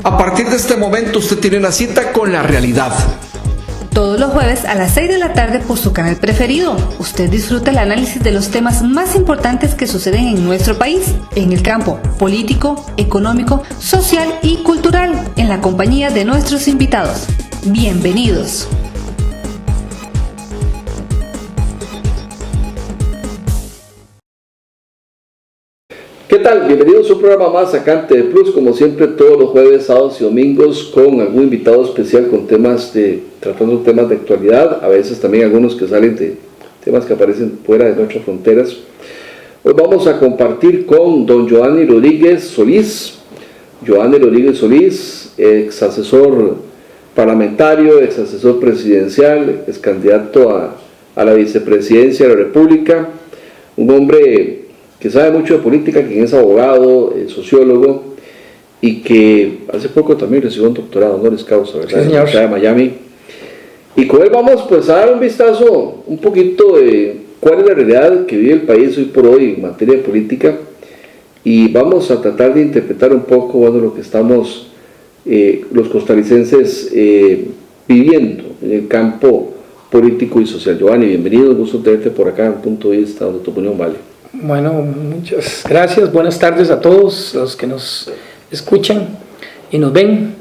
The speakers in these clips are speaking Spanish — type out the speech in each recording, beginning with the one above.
A partir de este momento usted tiene una cita con la realidad. Todos los jueves a las 6 de la tarde por su canal preferido. Usted disfruta el análisis de los temas más importantes que suceden en nuestro país, en el campo político, económico, social y cultural, en la compañía de nuestros invitados. Bienvenidos. ¿Qué tal? Bienvenidos a un programa más acá en TV Plus, como siempre todos los jueves, sábados y domingos con algún invitado especial con tratando temas de actualidad, a veces también algunos que salen de temas que aparecen fuera de nuestras fronteras. Hoy vamos a compartir con don Giovanni Rodríguez Solís. Giovanni Rodríguez Solís, ex asesor parlamentario, ex asesor presidencial, ex candidato a la vicepresidencia de la República, un hombre que sabe mucho de política, quien es abogado, sociólogo, y que hace poco también recibió un doctorado honoris causa, ¿verdad? Sí, señor. En la Universidad de Miami. Y con él vamos pues a dar un vistazo, un poquito de cuál es la realidad que vive el país hoy por hoy en materia de política, y vamos a tratar de interpretar un poco, lo que estamos los costarricenses viviendo en el campo político y social. Giovanni, bienvenido, gusto tenerte por acá en Punto de Vista, donde tu opinión vale. Bueno, muchas gracias, buenas tardes a todos los que nos escuchan y nos ven.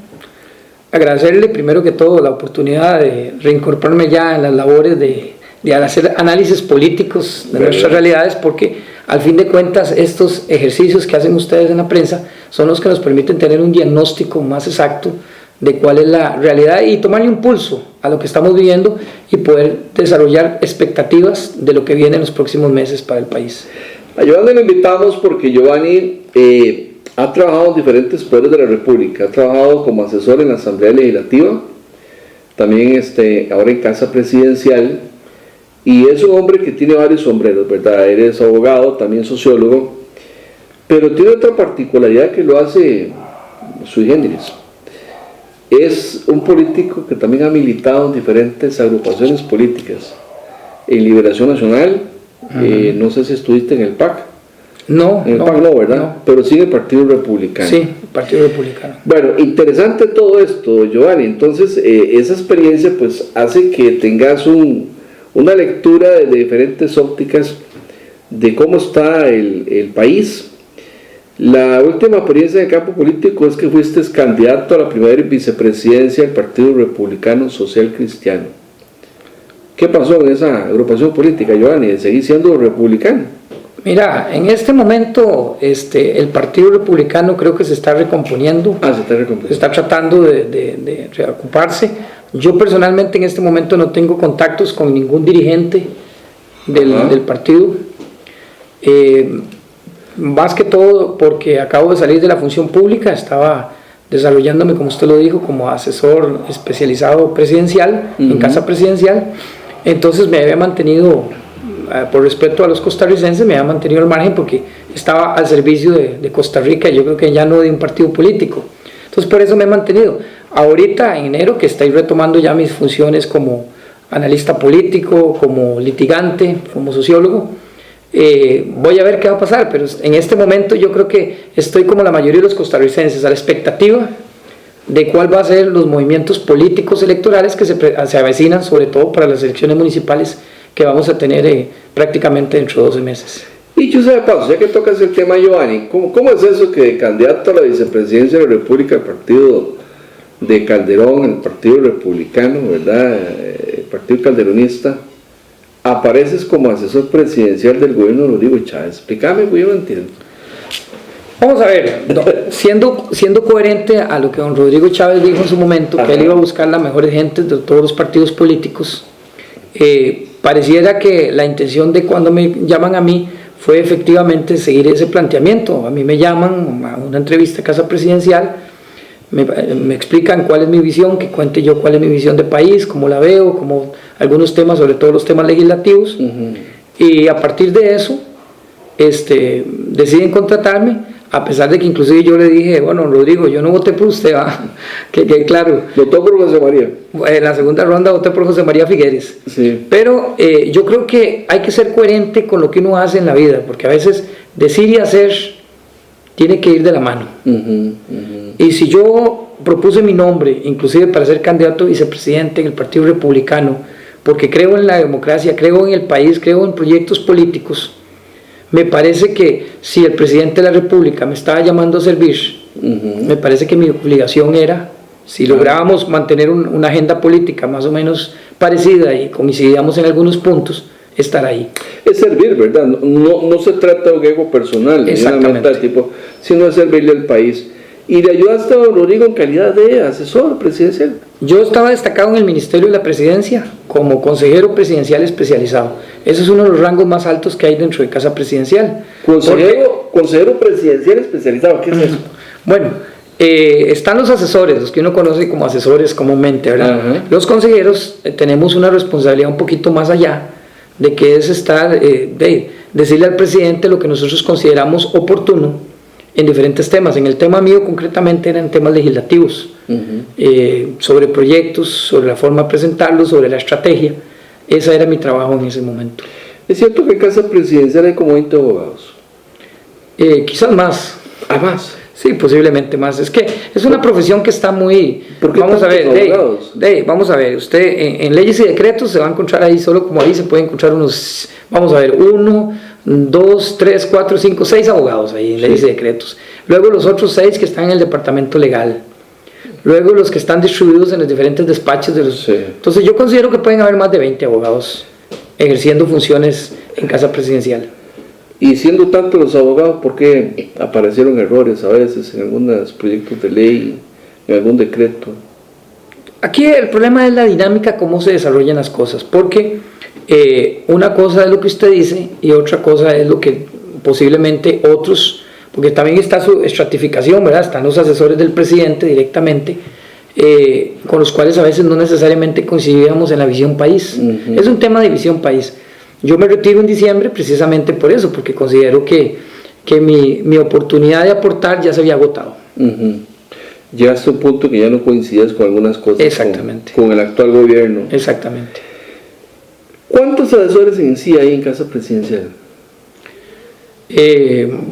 Agradecerle primero que todo la oportunidad de reincorporarme ya en las labores de hacer análisis políticos de nuestras realidades, porque al fin de cuentas estos ejercicios que hacen ustedes en la prensa son los que nos permiten tener un diagnóstico más exacto de cuál es la realidad y tomarle un pulso a lo que estamos viviendo y poder desarrollar expectativas de lo que viene en los próximos meses para el país. A Giovanni lo invitamos porque Giovanni ha trabajado en diferentes poderes de la República, ha trabajado como asesor en la Asamblea Legislativa, también ahora en Casa Presidencial, y es un hombre que tiene varios sombreros, ¿verdad? Eres abogado, también sociólogo, pero tiene otra particularidad que lo hace sui generis. Es un político que también ha militado en diferentes agrupaciones políticas. En Liberación Nacional, no sé si estuviste en el PAC. No. En el PAC no, ¿verdad? No. Pero sí en el Partido Republicano. Sí, el Partido Republicano. Bueno, interesante todo esto, Giovanni. Entonces, esa experiencia pues hace que tengas una lectura de diferentes ópticas de cómo está el país. La última experiencia de campo político es que fuiste candidato a la primera vicepresidencia del Partido Republicano Social Cristiano. ¿Qué pasó en esa agrupación política, Giovanni? ¿Seguís siendo republicano? Mira, en este momento el Partido Republicano creo que se está recomponiendo. Se está recomponiendo. Está tratando de reocuparse. Yo personalmente en este momento no tengo contactos con ningún dirigente del partido. Más que todo porque acabo de salir de la función pública, estaba desarrollándome, como usted lo dijo, como asesor especializado presidencial, en Casa Presidencial. Entonces me había mantenido, por respeto a los costarricenses, me había mantenido al margen porque estaba al servicio de Costa Rica, yo creo que ya no de un partido político. Entonces por eso me he mantenido. Ahorita en enero que estoy retomando ya mis funciones como analista político, como litigante, como sociólogo, voy a ver qué va a pasar, pero en este momento yo creo que estoy como la mayoría de los costarricenses a la expectativa de cuál va a ser los movimientos políticos electorales que se avecinan, sobre todo para las elecciones municipales que vamos a tener prácticamente dentro de 12 meses. Dicho sea de paso, ya que tocas el tema, Giovanni, ¿cómo es eso que candidato a la vicepresidencia de la República, el partido de Calderón, el Partido Republicano, ¿verdad? El Partido Calderonista, apareces como asesor presidencial del gobierno de Rodrigo Chávez? Explícame, güey, yo no entiendo. Vamos a ver, siendo coherente a lo que don Rodrigo Chávez dijo en su momento, que él iba a buscar las mejores gentes de todos los partidos políticos, pareciera que la intención de cuando me llaman a mí fue efectivamente seguir ese planteamiento. A mí me llaman a una entrevista a Casa Presidencial, me explican cuál es mi visión, que cuente yo cuál es mi visión de país, cómo la veo, como algunos temas, sobre todo los temas legislativos, y a partir de eso deciden contratarme, a pesar de que inclusive yo le dije, bueno, Rodrigo, yo no voté por usted, que claro. ¿Votó por José María? En la segunda ronda voté por José María Figueres. Sí. Pero yo creo que hay que ser coherente con lo que uno hace en la vida, porque a veces decir y hacer tiene que ir de la mano. Y si yo propuse mi nombre, inclusive para ser candidato a vicepresidente en el Partido Republicano, porque creo en la democracia, creo en el país, creo en proyectos políticos, me parece que si el presidente de la República me estaba llamando a servir, me parece que mi obligación era, si lográbamos mantener una agenda política más o menos parecida y coincidíamos en algunos puntos, estar ahí. Es servir, ¿verdad? No se trata de un ego personal, ni una meta de tipo, sino de servirle al país. ¿Y le ayudaste a don Rodrigo en calidad de asesor presidencial? Yo estaba destacado en el Ministerio de la Presidencia como consejero presidencial especializado. Ese es uno de los rangos más altos que hay dentro de Casa Presidencial. Consejero presidencial especializado, ¿qué es eso? Bueno, están los asesores, los que uno conoce como asesores comúnmente, ¿verdad? Los consejeros tenemos una responsabilidad un poquito más allá, de que es estar, decirle al presidente lo que nosotros consideramos oportuno en diferentes temas. En el tema mío concretamente eran temas legislativos, sobre proyectos, sobre la forma de presentarlos, sobre la estrategia. Ese era mi trabajo en ese momento. ¿Es cierto que en Casa Presidencial hay como 20 abogados? Quizás más. ¿Ah, más? Sí, posiblemente más. Es que es una profesión que está muy... Vamos a ver, usted en leyes y decretos se va a encontrar ahí, solo como ahí se puede encontrar unos, vamos a ver, 1, 2, 3, 4, 5, 6 abogados ahí en leyes y decretos. Luego los otros 6 que están en el departamento legal. Luego los que están distribuidos en los diferentes despachos de los... Entonces yo considero que pueden haber más de 20 abogados ejerciendo funciones en Casa Presidencial. Y siendo tantos los abogados, ¿por qué aparecieron errores a veces en algunos proyectos de ley, en algún decreto? Aquí el problema es la dinámica, cómo se desarrollan las cosas, porque una cosa es lo que usted dice y otra cosa es lo que posiblemente otros, porque también está su estratificación, ¿verdad? Están los asesores del presidente directamente, con los cuales a veces no necesariamente coincidíamos en la visión país. Es un tema de visión país. Yo me retiro en diciembre precisamente por eso, porque considero que mi oportunidad de aportar ya se había agotado. Llegaste a un punto que ya no coincides con algunas cosas. Exactamente. Con el actual gobierno. Exactamente. ¿Cuántos asesores en sí hay en Casa Presidencial?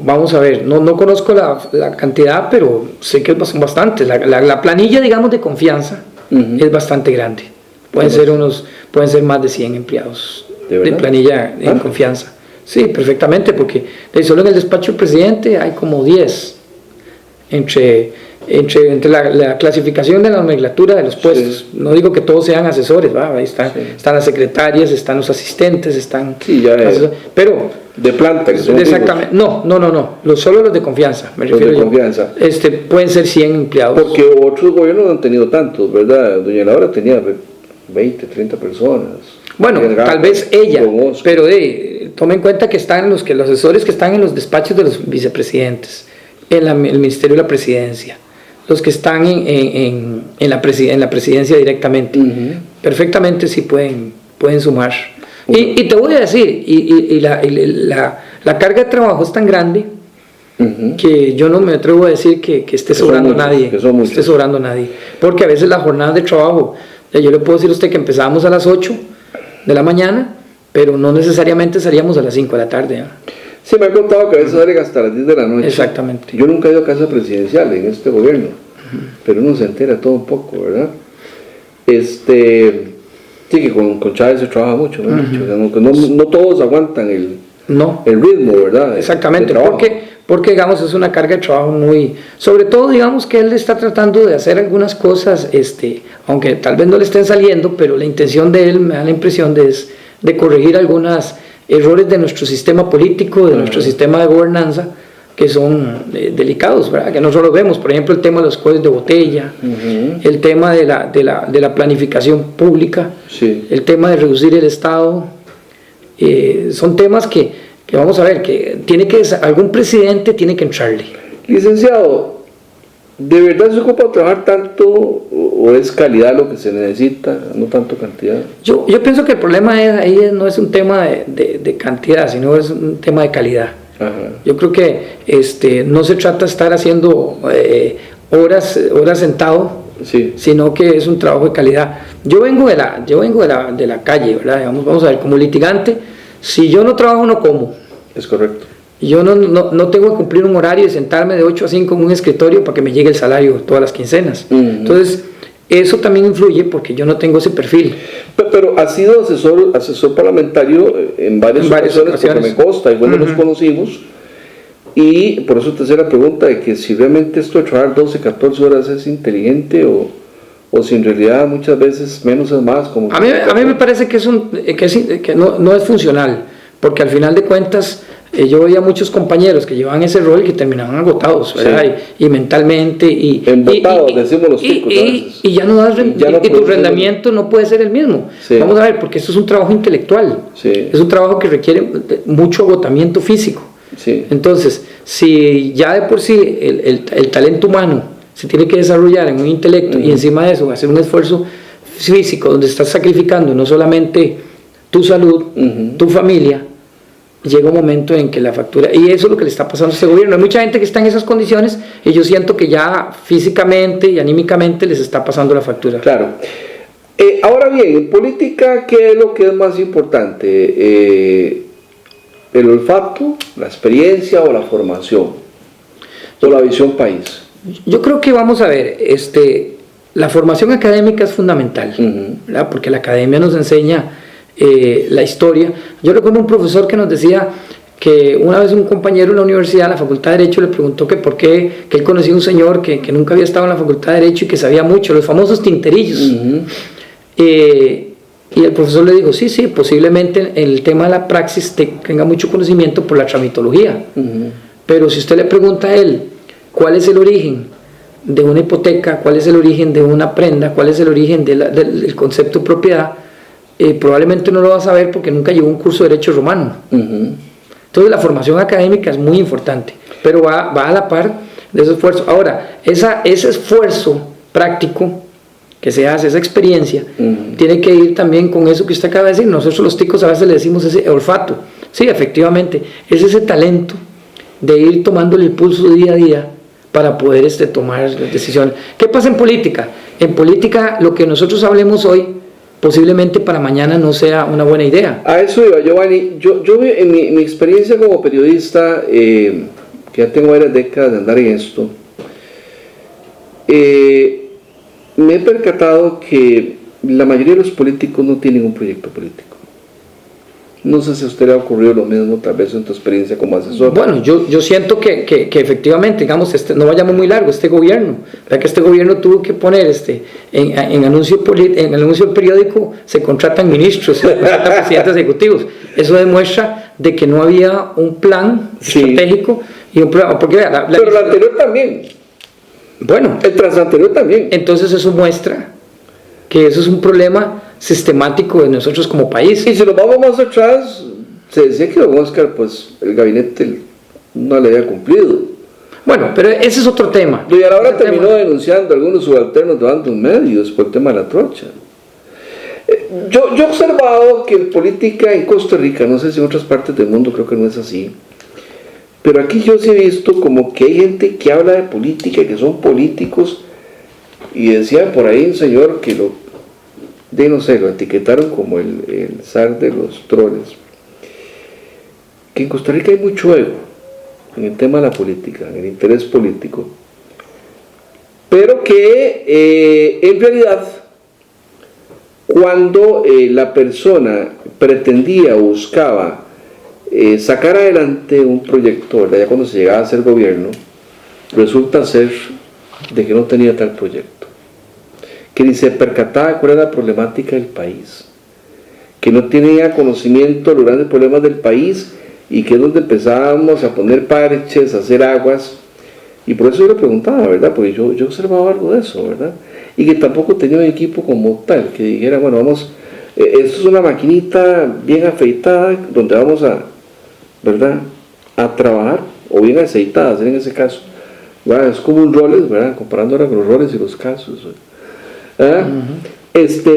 Vamos a ver, no conozco la cantidad, pero sé que son bastantes. La planilla, digamos, de confianza es bastante grande. Pueden ser más de 100 empleados de planilla en confianza. Sí, perfectamente, porque solo en el despacho del presidente hay como 10 entre la clasificación de la nomenclatura de los puestos. No digo que todos sean asesores, ¿va? Ahí están las secretarias, están los asistentes, están pero de planta, que son exactamente, no, solo los de confianza, me refiero de confianza. Pueden ser 100 empleados. Porque otros gobiernos no han tenido tantos, ¿verdad? Doña Laura tenía 20, 30 personas. Bueno, tal vez ella, pero tome en cuenta que están los asesores que están en los despachos de los vicepresidentes, en el Ministerio de la Presidencia, los que están en la presidencia directamente, perfectamente sí pueden sumar. Y te voy a decir, la carga de trabajo es tan grande que yo no me atrevo a decir que esté sobrando nadie, porque a veces las jornadas de trabajo, yo le puedo decir a usted que empezábamos a las 8 de la mañana, pero no necesariamente salíamos a las 5 de la tarde. Sí, me ha contado que a veces salen hasta las 10 de la noche. Exactamente. Yo nunca he ido a Casa Presidencial en este gobierno, pero uno se entera todo un poco, ¿verdad? Sí, que con Chávez se trabaja mucho, no todos aguantan el ritmo, ¿verdad? Exactamente, porque digamos es una carga de trabajo muy, sobre todo digamos que él está tratando de hacer algunas cosas, aunque tal vez no le estén saliendo, pero la intención de él, me da la impresión de corregir algunos errores de nuestro sistema político, de nuestro sistema de gobernanza, que son delicados, ¿verdad? Que nosotros vemos, por ejemplo, el tema de los cuellos de botella, el tema de la planificación pública, el tema de reducir el Estado, son temas que vamos a ver, que algún presidente tiene que entrarle. Licenciado, ¿de verdad se ocupa trabajar tanto o es calidad lo que se necesita, no tanto cantidad? Yo pienso que el problema ahí no es un tema de cantidad, sino es un tema de calidad. Yo creo que no se trata de estar haciendo horas sentado, sino que es un trabajo de calidad. Yo vengo de la calle, ¿verdad? Vamos a ver, como litigante, si yo no trabajo no como. Es correcto. Yo no tengo que cumplir un horario y sentarme de 8 a 5 en un escritorio para que me llegue el salario todas las quincenas. Entonces, eso también influye porque yo no tengo ese perfil. Pero has sido asesor parlamentario en varias ocasiones, porque me consta, y cuando nos conocimos, y por eso te hacía la pregunta de que si realmente esto de trabajar 12, 14 horas es inteligente o si en realidad muchas veces menos es más. Como a mí me parece que, que no es funcional, porque al final de cuentas yo veía muchos compañeros que llevaban ese rol que terminaban agotados, ¿verdad? Y mentalmente embotados, decimos los ticos y ya no das y tu rendimiento no puede ser el mismo. Vamos a ver, porque esto es un trabajo intelectual, es un trabajo que requiere mucho agotamiento físico. Entonces, si ya de por sí el talento humano se tiene que desarrollar en un intelecto y encima de eso hacer un esfuerzo físico donde estás sacrificando no solamente tu salud, tu familia, llega un momento en que la factura, y eso es lo que le está pasando a este gobierno. Hay mucha gente que está en esas condiciones y yo siento que ya físicamente y anímicamente les está pasando la factura. Claro. Ahora bien, en política, ¿qué es lo que es más importante? ¿El olfato, la experiencia o la formación? ¿O la visión país? Yo creo que vamos a ver, la formación académica es fundamental, ¿verdad? Porque la academia nos enseña la historia. Yo recuerdo un profesor que nos decía que una vez un compañero en la universidad, en la Facultad de Derecho, le preguntó que por qué, que él conocía un señor que nunca había estado en la Facultad de Derecho y que sabía mucho, los famosos tinterillos. Y el profesor le dijo, sí, posiblemente en el tema de la praxis tenga mucho conocimiento por la tramitología, pero si usted le pregunta a él cuál es el origen de una hipoteca, cuál es el origen de una prenda, cuál es el origen del concepto de propiedad, probablemente no lo va a saber porque nunca llevó un curso de derecho romano. Entonces la formación académica es muy importante, pero va a la par de ese esfuerzo. Ahora, ese esfuerzo práctico que se hace, esa experiencia, tiene que ir también con eso que usted acaba de decir. Nosotros los ticos a veces le decimos ese olfato. Sí, efectivamente, es ese talento de ir tomándole el pulso día a día para poder tomar decisiones. ¿Qué pasa en política? En política lo que nosotros hablemos hoy posiblemente para mañana no sea una buena idea. A eso iba, Giovanni. Yo en mi experiencia como periodista, que ya tengo varias décadas de andar en esto, me he percatado que la mayoría de los políticos no tienen un proyecto político. No sé si a usted le ha ocurrido lo mismo, tal vez en tu experiencia como asesor. Bueno, yo siento que efectivamente, digamos, no vayamos muy largo, este gobierno, ¿verdad? Que este gobierno tuvo que poner en anuncio del periódico se contratan ministros, se contratan presidentes ejecutivos. Eso demuestra de que no había un plan estratégico y un programa. Porque, pero el anterior también. Bueno, el transanterior también. Entonces eso muestra que eso es un problema sistemático de nosotros como país. Y si nos vamos más atrás, se decía que don Oscar, pues el gabinete no le había cumplido. Bueno, pero ese es otro tema. Y ahora terminó denunciando a algunos subalternos de bandos medios por el tema de la trocha. Yo he observado que en política en Costa Rica, no sé si en otras partes del mundo creo que no es así, pero aquí yo sí he visto como que hay gente que habla de política, que son políticos, y decía por ahí un señor que lo etiquetaron como el zar de los troles, que en Costa Rica hay mucho ego en el tema de la política, en el interés político, pero que en realidad cuando la persona pretendía o buscaba sacar adelante un proyecto, ¿verdad? Ya cuando se llegaba a ser gobierno, resulta ser de que no tenía tal proyecto, que ni se percataba cuál era la problemática del país, que no tenía conocimiento de los grandes problemas del país, y que es donde empezábamos a poner parches, a hacer aguas. Y por eso yo le preguntaba, ¿verdad? Porque yo observaba algo de eso, ¿verdad? Y que tampoco tenía un equipo como tal, que dijera, bueno, vamos, esto es una maquinita bien afeitada, donde vamos a, ¿verdad?, a trabajar, o bien aceitada, en ese caso, ¿verdad? Es como un roles, ¿verdad?, comparando ahora con los roles y los casos, ¿verdad?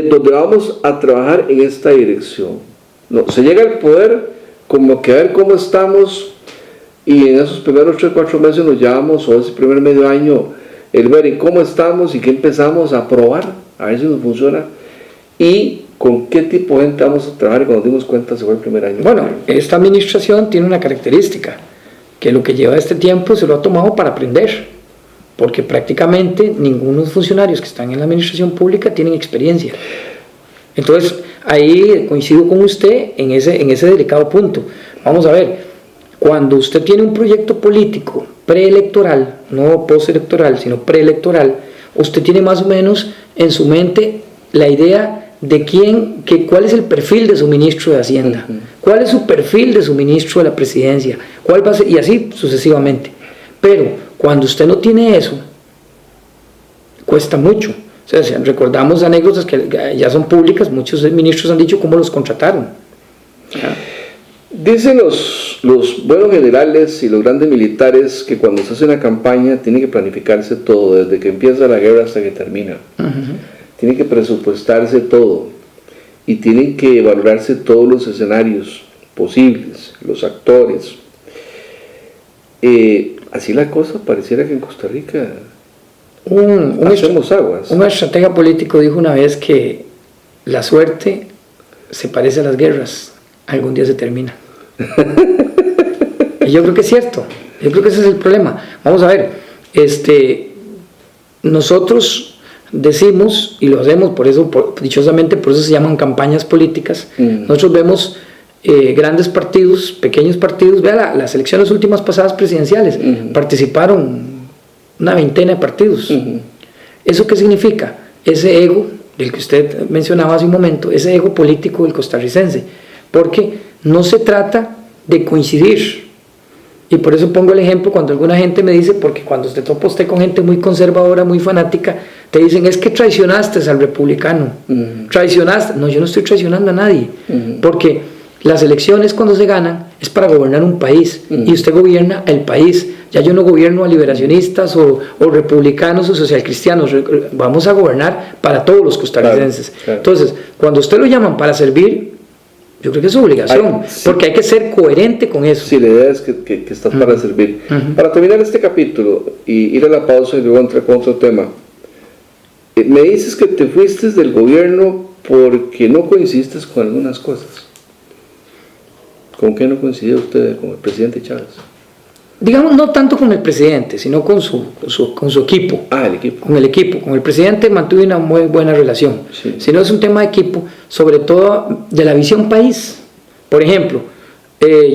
Donde vamos a trabajar en esta dirección. No, se llega al poder como que a ver cómo estamos, y en esos primeros 3-4 meses nos llevamos, o ese primer medio año, el ver en cómo estamos y qué empezamos a probar, a ver si nos funciona, y con qué tipo de gente vamos a trabajar, y cuando nos dimos cuenta se fue el primer año. Bueno, esta administración tiene una característica, que lo que lleva este tiempo se lo ha tomado para aprender, porque prácticamente ninguno de los funcionarios que están en la administración pública tienen experiencia. Entonces, ahí coincido con usted en ese delicado punto. Vamos a ver, cuando usted tiene un proyecto político preelectoral, no postelectoral, sino preelectoral, usted tiene más o menos en su mente la idea de cuál es el perfil de su ministro de Hacienda, cuál es su perfil de su ministro de la Presidencia, cuál va a ser, y así sucesivamente. Pero cuando usted no tiene eso, cuesta mucho. O sea, si recordamos anécdotas que ya son públicas, muchos ministros han dicho cómo los contrataron. Dicen los buenos generales y los grandes militares que cuando se hace una campaña tiene que planificarse todo, desde que empieza la guerra hasta que termina. Tiene que presupuestarse todo y tienen que valorarse todos los escenarios posibles, los actores. Así la cosa pareciera que en Costa Rica hacemos aguas. Un estratega político dijo una vez que la suerte se parece a las guerras, algún día se termina. Y yo creo que es cierto, yo creo que ese es el problema. Vamos a ver, nosotros decimos, y lo hacemos por eso, dichosamente por eso se llaman campañas políticas. Nosotros vemos grandes partidos, pequeños partidos. Vea las elecciones últimas pasadas presidenciales, participaron una veintena de partidos. ¿Eso qué significa? Ese ego del que usted mencionaba hace un momento, ese ego político del costarricense, porque no se trata de coincidir. Y por eso pongo el ejemplo cuando alguna gente me dice, porque cuando usted topa usted con gente muy conservadora, muy fanática, te dicen, es que traicionaste al republicano, traicionaste. No, yo no estoy traicionando a nadie, porque las elecciones cuando se ganan es para gobernar un país, y usted gobierna el país. Ya yo no gobierno a liberacionistas o republicanos o socialcristianos, vamos a gobernar para todos los costarricenses. Claro. Entonces, cuando usted lo llaman para servir, yo creo que es su obligación, porque hay que ser coherente con eso. Sí, la idea es que estás para servir. Para terminar este capítulo y ir a la pausa y luego entrar con otro tema, me dices que te fuiste del gobierno porque no coincidiste con algunas cosas. ¿Con qué no coincidió usted con el presidente Chávez? Digamos, no tanto con el presidente, sino con su equipo. El equipo. Con el equipo. Con el presidente mantuve una muy buena relación. Sí. Si no, es un tema de equipo, sobre todo de la visión país. Por ejemplo,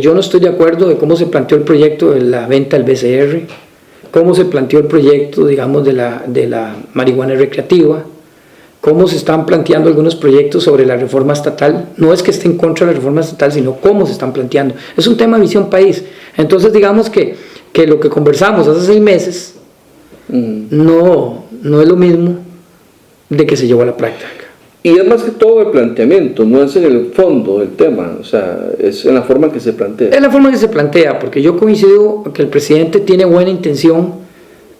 yo no estoy de acuerdo de cómo se planteó el proyecto de la venta del BCR, cómo se planteó el proyecto, digamos, de la marihuana recreativa, cómo se están planteando algunos proyectos sobre la reforma estatal. No es que esté en contra de la reforma estatal, sino cómo se están planteando. Es un tema de visión país. Entonces, digamos que lo que conversamos hace 6 meses no es lo mismo de que se llevó a la práctica. Y es más que todo el planteamiento, no es en el fondo del tema, o sea, es en la forma que se plantea. Es la forma que se plantea, porque yo coincido que el presidente tiene buena intención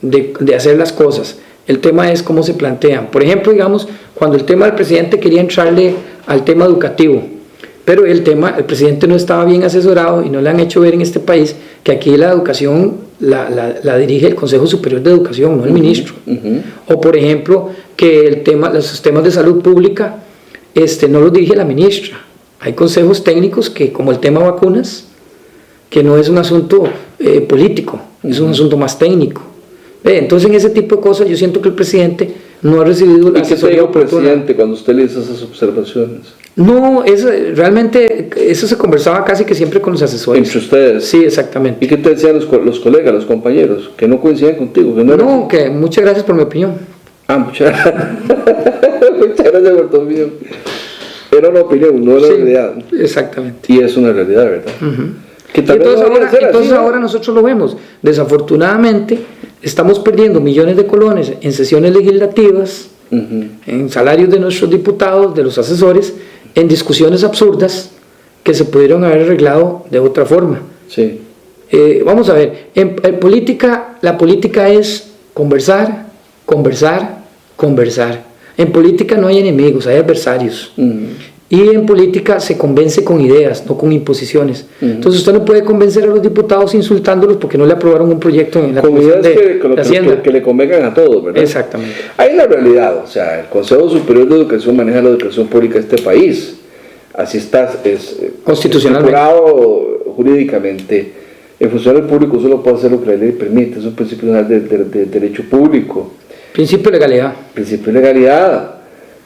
de hacer las cosas. El tema es cómo se plantean. Por ejemplo, digamos, cuando el tema del presidente quería entrarle al tema educativo, pero el presidente no estaba bien asesorado y no le han hecho ver en este país que aquí la educación la dirige el Consejo Superior de Educación, no el ministro. O por ejemplo, que los temas de salud pública no los dirige la ministra. Hay consejos técnicos que, como el tema vacunas, que no es un asunto político, es un asunto más técnico. Entonces, en ese tipo de cosas, yo siento que el presidente no ha recibido la asesoría oportuna. ¿Y qué te dijo el presidente cuando usted le hizo esas observaciones? No, realmente eso se conversaba casi que siempre con los asesores. ¿Entre ustedes? Sí, exactamente. ¿Y qué te decían los colegas, los compañeros? Que no coincidían contigo. Que muchas gracias por mi opinión. Muchas gracias. Muchas gracias por tu opinión. Era una opinión, no era una realidad. Exactamente. Y es una realidad, ¿verdad? Que entonces ahora nosotros lo vemos. Desafortunadamente, estamos perdiendo millones de colones en sesiones legislativas, en salarios de nuestros diputados, de los asesores, en discusiones absurdas que se pudieron haber arreglado de otra forma. Sí. Vamos a ver, en política, la política es conversar, conversar, conversar. En política no hay enemigos, hay adversarios. Y en política se convence con ideas, no con imposiciones. Entonces usted no puede convencer a los diputados insultándolos porque no le aprobaron un proyecto en la Comisión de Hacienda. Que le convengan a todos, ¿verdad? Exactamente. Hay una realidad, o sea, el Consejo Superior de Educación maneja la educación pública de este país. Así está, es constitucionalmente, estipulado jurídicamente. El funcionario público solo puede hacer lo que la ley permite, es un principio general de derecho público. Principio de legalidad. Principio de legalidad.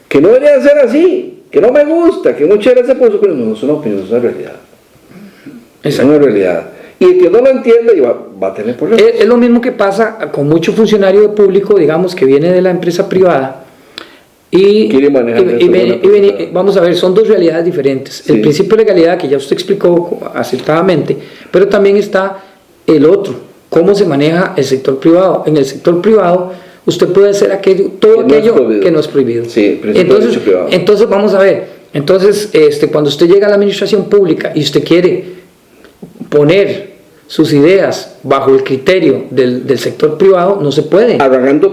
Que no debería ser así, que no me gusta, que muchas gracias por su opinión. No es una opinión, es una realidad. Es una realidad. Y el que no lo entienda va a tener problemas. Es lo mismo que pasa con mucho funcionario público, digamos, que viene de la empresa privada y vamos a ver, son dos realidades diferentes. Sí. El principio de legalidad, que ya usted explicó acertadamente, pero también está el otro, cómo se maneja el sector privado. En el sector privado usted puede hacer todo aquello que no es prohibido. Sí, entonces vamos a ver, cuando usted llega a la administración pública y usted quiere poner sus ideas bajo el criterio del sector privado, no se puede. Arrancando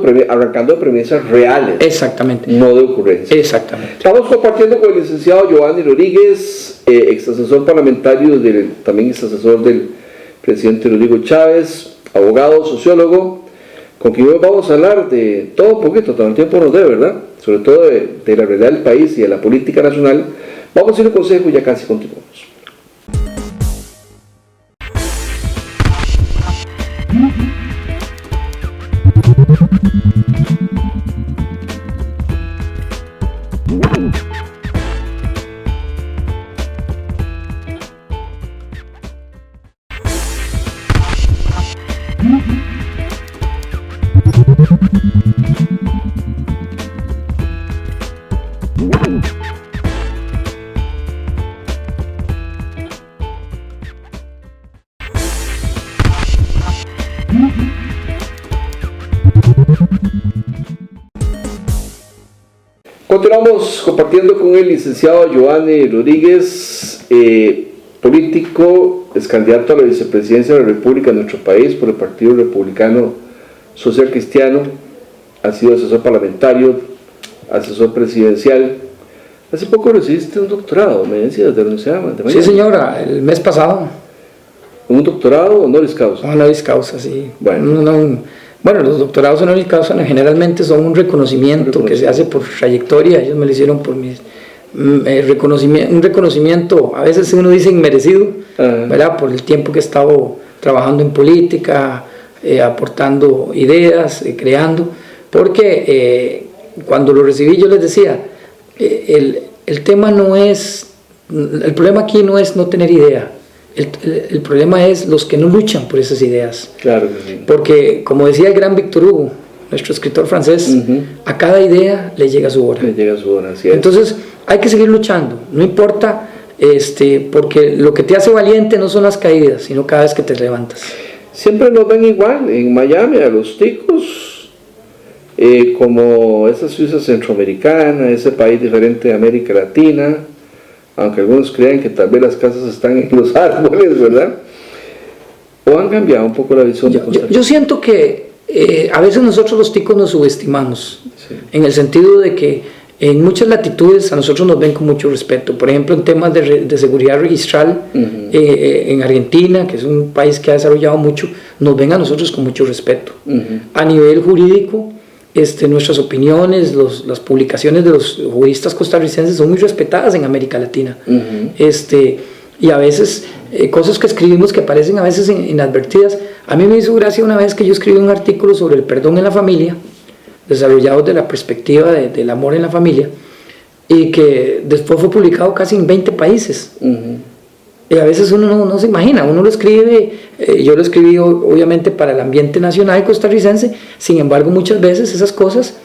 de premisas reales. Exactamente. No de ocurrencias. Exactamente. Estamos compartiendo con el licenciado Giovanni Rodríguez, ex asesor parlamentario, también ex asesor del presidente Rodrigo Chávez, abogado, sociólogo, con quien hoy vamos a hablar de todo un poquito, todo el tiempo nos dé, ¿verdad? Sobre todo de la realidad del país y de la política nacional. Vamos a ir al consejo y ya casi continuamos. Continuamos compartiendo con el licenciado Giovanni Rodríguez, político, es candidato a la vicepresidencia de la República de nuestro país por el Partido Republicano Social Cristiano, ha sido asesor parlamentario, asesor presidencial. Hace poco recibiste un doctorado, me decías, ¿de dónde se llama? Sí, señora, el mes pasado. ¿Un doctorado honoris causa? Honoris causa, sí. Bueno, los doctorados honoris causa generalmente son un reconocimiento que se hace por trayectoria. Ellos me lo hicieron por un reconocimiento, a veces uno dice inmerecido, ¿verdad? Por el tiempo que he estado trabajando en política, aportando ideas, creando, porque cuando lo recibí yo les decía, el tema no es, el problema aquí no es no tener idea. El problema es los que no luchan por esas ideas. Claro que sí. Porque, como decía el gran Víctor Hugo, nuestro escritor francés, a cada idea le llega su hora. Le llega su hora, así es. Entonces, hay que seguir luchando. No importa, porque lo que te hace valiente no son las caídas, sino cada vez que te levantas. Siempre nos ven igual. En Miami, a los ticos, como esa Suiza centroamericana, ese país diferente de América Latina, aunque algunos crean que tal vez las casas están en los árboles, ¿verdad? ¿O han cambiado un poco la visión de Costa Rica? Yo siento que a veces nosotros los ticos nos subestimamos, sí, en el sentido de que en muchas latitudes a nosotros nos ven con mucho respeto. Por ejemplo, en temas de seguridad registral, en Argentina, que es un país que ha desarrollado mucho, nos ven a nosotros con mucho respeto. A nivel jurídico, nuestras opiniones, las publicaciones de los juristas costarricenses son muy respetadas en América Latina. Y a veces cosas que escribimos que parecen a veces inadvertidas. A mí me hizo gracia una vez que yo escribí un artículo sobre el perdón en la familia, desarrollado desde la perspectiva del amor en la familia, y que después fue publicado casi en 20 países. Y a veces uno no se imagina, uno lo escribe, yo lo escribí obviamente para el ambiente nacional costarricense, sin embargo muchas veces esas cosas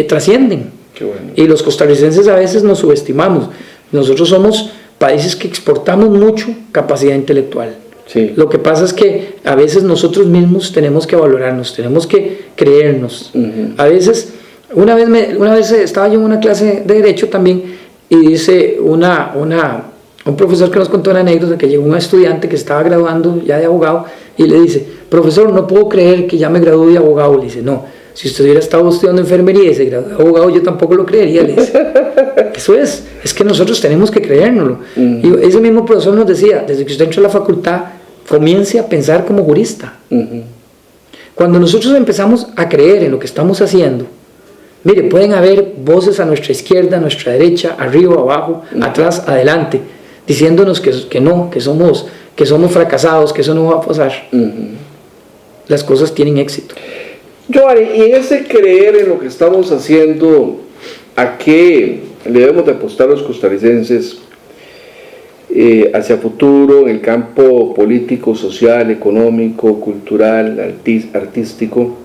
trascienden. Qué bueno. Y los costarricenses a veces nos subestimamos. Nosotros somos países que exportamos mucho capacidad intelectual. Sí. Lo que pasa es que a veces nosotros mismos tenemos que valorarnos, tenemos que creernos. A veces, una vez estaba yo en una clase de Derecho también, y dice un profesor que nos contó una anécdota que llegó un estudiante que estaba graduando ya de abogado y le dice: profesor, no puedo creer que ya me gradué de abogado. Le dice: no, si usted hubiera estado estudiando enfermería y se graduó de abogado, yo tampoco lo creería. Le dice: eso es que nosotros tenemos que creérnoslo. Y ese mismo profesor nos decía: desde que usted entró a la facultad, comience a pensar como jurista. Cuando nosotros empezamos a creer en lo que estamos haciendo, mire, pueden haber voces a nuestra izquierda, a nuestra derecha, arriba, abajo, atrás, adelante, diciéndonos que no, que somos que somos fracasados, que eso no va a pasar, las cosas tienen éxito. Giovanni, y en ese creer en lo que estamos haciendo, ¿a qué le debemos de apostar los costarricenses hacia futuro en el campo político, social, económico, cultural, artístico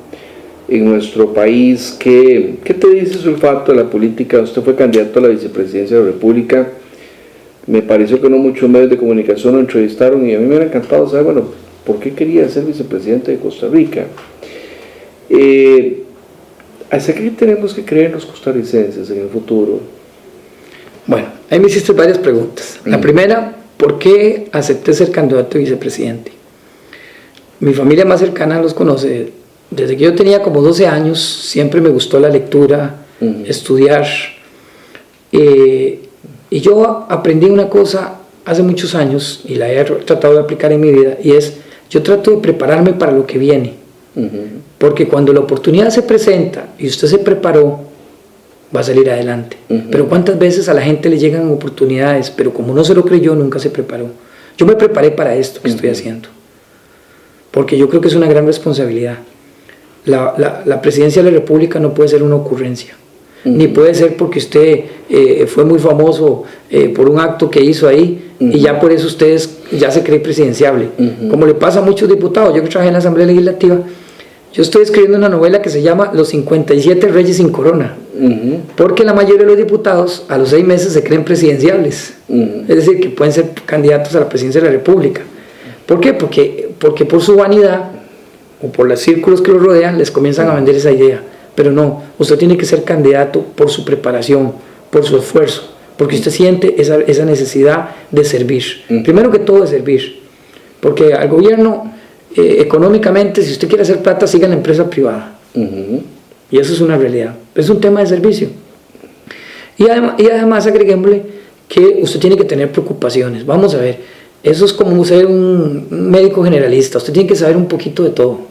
en nuestro país? ¿Qué te dice Sulfato de la política? Usted fue candidato a la vicepresidencia de la República. Me pareció que no muchos medios de comunicación lo entrevistaron y a mí me hubiera encantado saber, bueno, ¿por qué quería ser vicepresidente de Costa Rica? ¿Hacia qué tenemos que creer los costarricenses en el futuro? Bueno, ahí me hiciste varias preguntas. La primera, ¿por qué acepté ser candidato a vicepresidente? Mi familia más cercana los conoce. Desde que yo tenía como 12 años, siempre me gustó la lectura, estudiar. Y yo aprendí una cosa hace muchos años, y la he tratado de aplicar en mi vida, y es, yo trato de prepararme para lo que viene. Porque cuando la oportunidad se presenta y usted se preparó, va a salir adelante. Pero ¿cuántas veces a la gente le llegan oportunidades, pero como no se lo creyó, nunca se preparó? Yo me preparé para esto que estoy haciendo, porque yo creo que es una gran responsabilidad. La presidencia de la República no puede ser una ocurrencia, ni puede ser porque usted fue muy famoso por un acto que hizo ahí, y ya por eso usted ya se cree presidenciable, como le pasa a muchos diputados. Yo que trabajé en la Asamblea Legislativa, yo estoy escribiendo una novela que se llama Los 57 Reyes sin Corona, porque la mayoría de los diputados a los 6 meses se creen presidenciables, es decir, que pueden ser candidatos a la presidencia de la República. ¿Por qué? Porque por su vanidad o por los círculos que los rodean les comienzan a vender esa idea. Pero no, usted tiene que ser candidato por su preparación, por su esfuerzo, porque usted siente esa necesidad de servir. Primero que todo, de servir, porque al gobierno económicamente, si usted quiere hacer plata, siga en la empresa privada, y eso es una realidad, es un tema de servicio. Y además agreguémosle que usted tiene que tener preocupaciones. Vamos a ver, eso es como ser un médico generalista, usted tiene que saber un poquito de todo.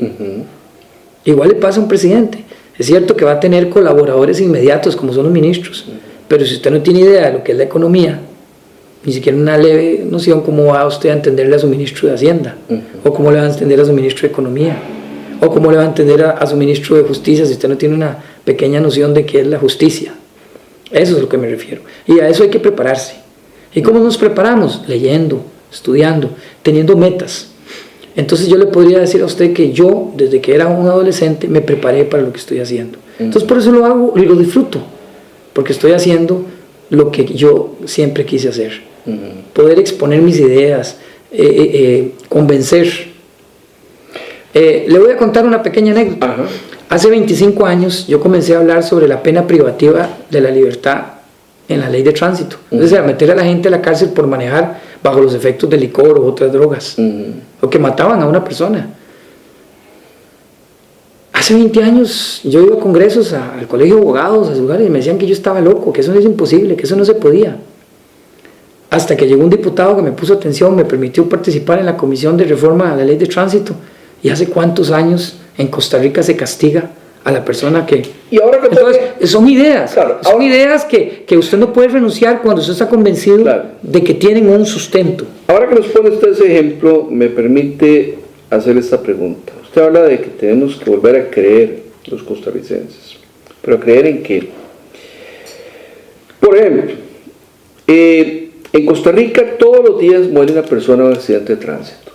Igual le pasa a un presidente. Es cierto que va a tener colaboradores inmediatos como son los ministros, pero si usted no tiene idea de lo que es la economía, ni siquiera una leve noción, ¿cómo va usted a entenderle a su ministro de Hacienda? ¿O cómo le va a entender a su ministro de Economía? ¿O cómo le va a entender a su ministro de Justicia si usted no tiene una pequeña noción de qué es la justicia? Eso es a lo que me refiero. Y a eso hay que prepararse. ¿Y cómo nos preparamos? Leyendo, estudiando, teniendo metas. Entonces yo le podría decir a usted que yo, desde que era un adolescente, me preparé para lo que estoy haciendo. Entonces por eso lo hago y lo disfruto, porque estoy haciendo lo que yo siempre quise hacer. Poder exponer mis ideas, convencer. Le voy a contar una pequeña anécdota. Hace 25 años yo comencé a hablar sobre la pena privativa de la libertad en la ley de tránsito. Es decir, meter a la gente a la cárcel por manejar bajo los efectos de licor o otras drogas, o que mataban a una persona. Hace 20 años yo iba a congresos, al colegio de abogados, a lugares, y me decían que yo estaba loco, que eso no es imposible, que eso no se podía. Hasta que llegó un diputado que me puso atención, me permitió participar en la comisión de reforma a la ley de tránsito. Y hace cuántos años en Costa Rica se castiga a la persona que... Y ahora que entonces, son ideas, claro, son ideas que usted no puede renunciar cuando usted está convencido de que tienen un sustento. Ahora que nos pone usted ese ejemplo, me permite hacer esta pregunta. Usted habla de que tenemos que volver a creer los costarricenses, pero ¿creer en qué? Por ejemplo, en Costa Rica todos los días muere una persona en un accidente de tránsito.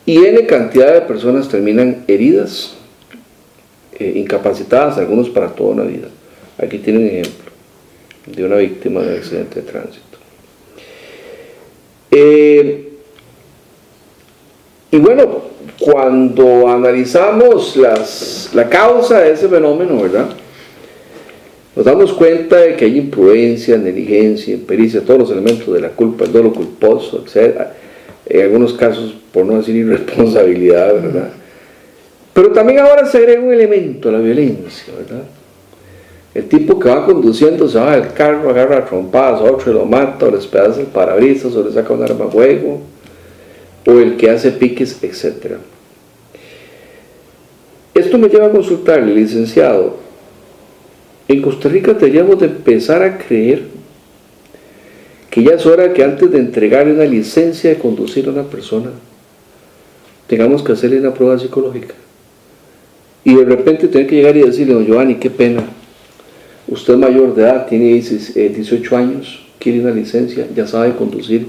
Y N cantidad de personas terminan heridas, incapacitadas, algunos para toda una vida. Aquí tiene un ejemplo de una víctima de un accidente de tránsito. Y bueno, cuando analizamos la causa de ese fenómeno, ¿verdad?, nos damos cuenta de que hay imprudencia, negligencia, impericia, todos los elementos de la culpa, el dolo culposo, etc. En algunos casos, por no decir irresponsabilidad, ¿verdad? Pero también ahora se agrega un elemento, la violencia, ¿verdad? El tipo que va conduciendo se va del carro, agarra a trompadas a otro y lo mata, o le despedaza el parabrisas, o le saca un arma a fuego, o el que hace piques, etc. Esto me lleva a consultarle, licenciado. En Costa Rica deberíamos de empezar a creer que ya es hora que antes de entregarle una licencia de conducir a una persona, tengamos que hacerle una prueba psicológica. Y de repente tener que llegar y decirle, don Giovanni, qué pena, usted es mayor de edad, tiene 18 años, quiere una licencia, ya sabe conducir,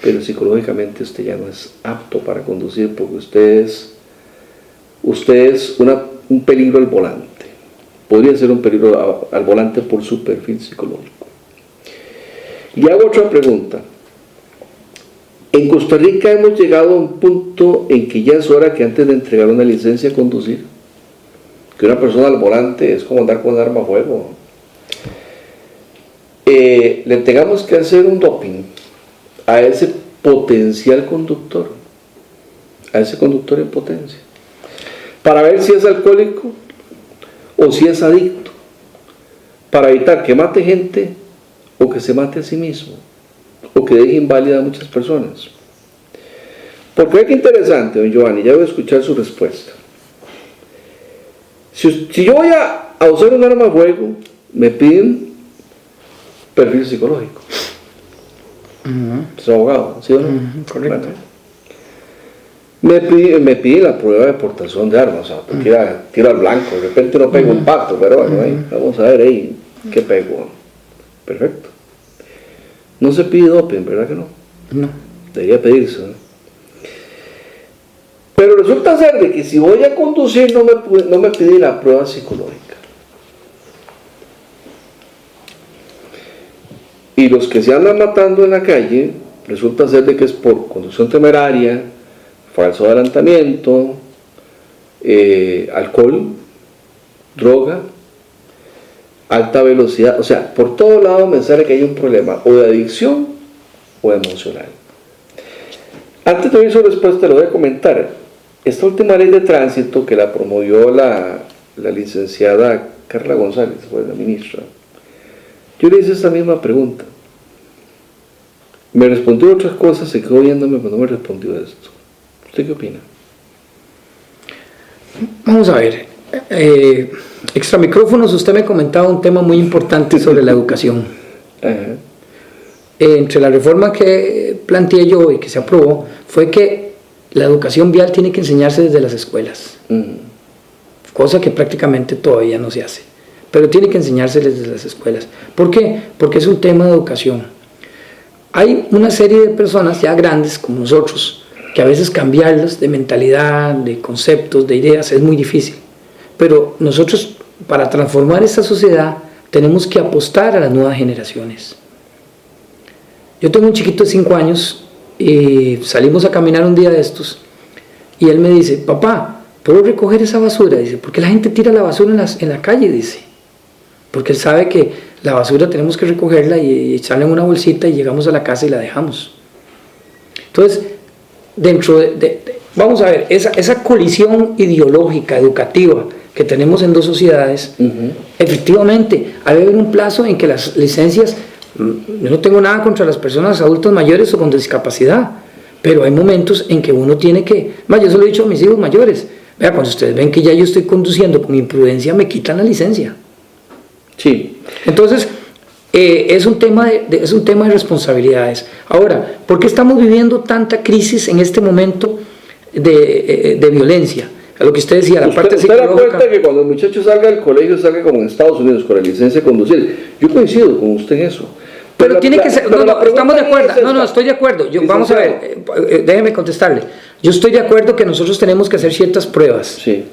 pero psicológicamente usted ya no es apto para conducir porque usted es un peligro al volante. Podría ser un peligro al volante por su perfil psicológico. Y hago otra pregunta. En Costa Rica hemos llegado a un punto en que ya es hora que antes de entregar una licencia de conducir, que una persona al volante es como andar con un arma a fuego, le tengamos que hacer un doping a ese potencial conductor, a ese conductor en potencia, para ver si es alcohólico o si es adicto, para evitar que mate gente o que se mate a sí mismo o que deje inválida a muchas personas. Porque es que interesante, don Giovanni, ya voy a escuchar su respuesta. Si yo voy a usar un arma de fuego, me piden perfil psicológico. Es abogado, ¿sí o no? Correcto. Bueno, me piden la prueba de portación de armas, o sea, porque tiro al blanco, de repente no pego un pato, pero bueno, vamos a ver ahí qué pego. Perfecto. No se pide doping, ¿verdad que no? No. Debería pedirse, ¿no? Pero resulta ser de que si voy a conducir no me pide la prueba psicológica. Y los que se andan matando en la calle, resulta ser de que es por conducción temeraria, falso adelantamiento, alcohol, droga, alta velocidad, o sea, por todo lado me sale que hay un problema o de adicción o emocional. Antes de oír su respuesta, le voy a comentar. Esta última ley de tránsito que la promovió la licenciada Carla González, fue la ministra, yo le hice esta misma pregunta. Me respondió otras cosas, se quedó viéndome, pero no me respondió esto. ¿Usted qué opina? Vamos a ver. Extra micrófonos, usted me comentaba un tema muy importante sobre la educación. Ajá. Entre la reforma que planteé yo y que se aprobó, fue que la educación vial tiene que enseñarse desde las escuelas, cosa que prácticamente todavía no se hace, pero tiene que enseñarse desde las escuelas. ¿Por qué? Porque es un tema de educación. Hay una serie de personas ya grandes como nosotros, que a veces cambiarlos de mentalidad, de conceptos, de ideas, es muy difícil, pero nosotros para transformar esta sociedad tenemos que apostar a las nuevas generaciones. Yo tengo un chiquito de 5 años y salimos a caminar un día de estos y él me dice, papá, ¿puedo recoger esa basura? Dice, ¿por qué la gente tira la basura en la calle? Dice, porque él sabe que la basura tenemos que recogerla y echarla en una bolsita y llegamos a la casa y la dejamos. Entonces, dentro vamos a ver, esa colisión ideológica, educativa que tenemos en dos sociedades, efectivamente, ha de haber un plazo en que las licencias, yo no tengo nada contra las personas adultas mayores o con discapacidad, pero hay momentos en que uno tiene que, yo se lo he dicho a mis hijos mayores, vea, cuando ustedes ven que ya yo estoy conduciendo con imprudencia, me quitan la licencia. Sí. Entonces, es un tema de responsabilidades. Ahora, ¿por qué estamos viviendo tanta crisis en este momento de violencia? A lo que usted decía, la parte psicológica. ¿Usted da cuenta que cuando el muchacho salga del colegio, salga como en Estados Unidos con la licencia de conducir? Yo coincido con usted en eso. Pero tiene que ser, no, estamos de acuerdo, no, estoy de acuerdo, vamos a ver, déjeme contestarle, yo estoy de acuerdo que nosotros tenemos que hacer ciertas pruebas, sí,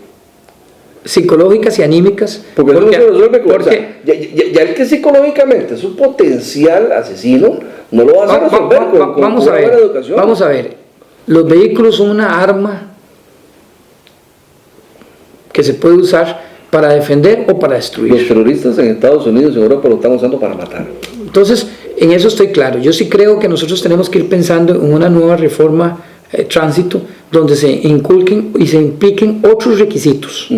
psicológicas y anímicas, porque no se resuelve con, ya el que psicológicamente es un potencial asesino, no lo va a resolver con vamos una buena educación. Vamos a ver, los vehículos son una arma que se puede usar para defender o para destruir. Los terroristas en Estados Unidos y en Europa lo están usando para matar. Entonces, en eso estoy claro. Yo sí creo que nosotros tenemos que ir pensando en una nueva reforma tránsito donde se inculquen y se impliquen otros requisitos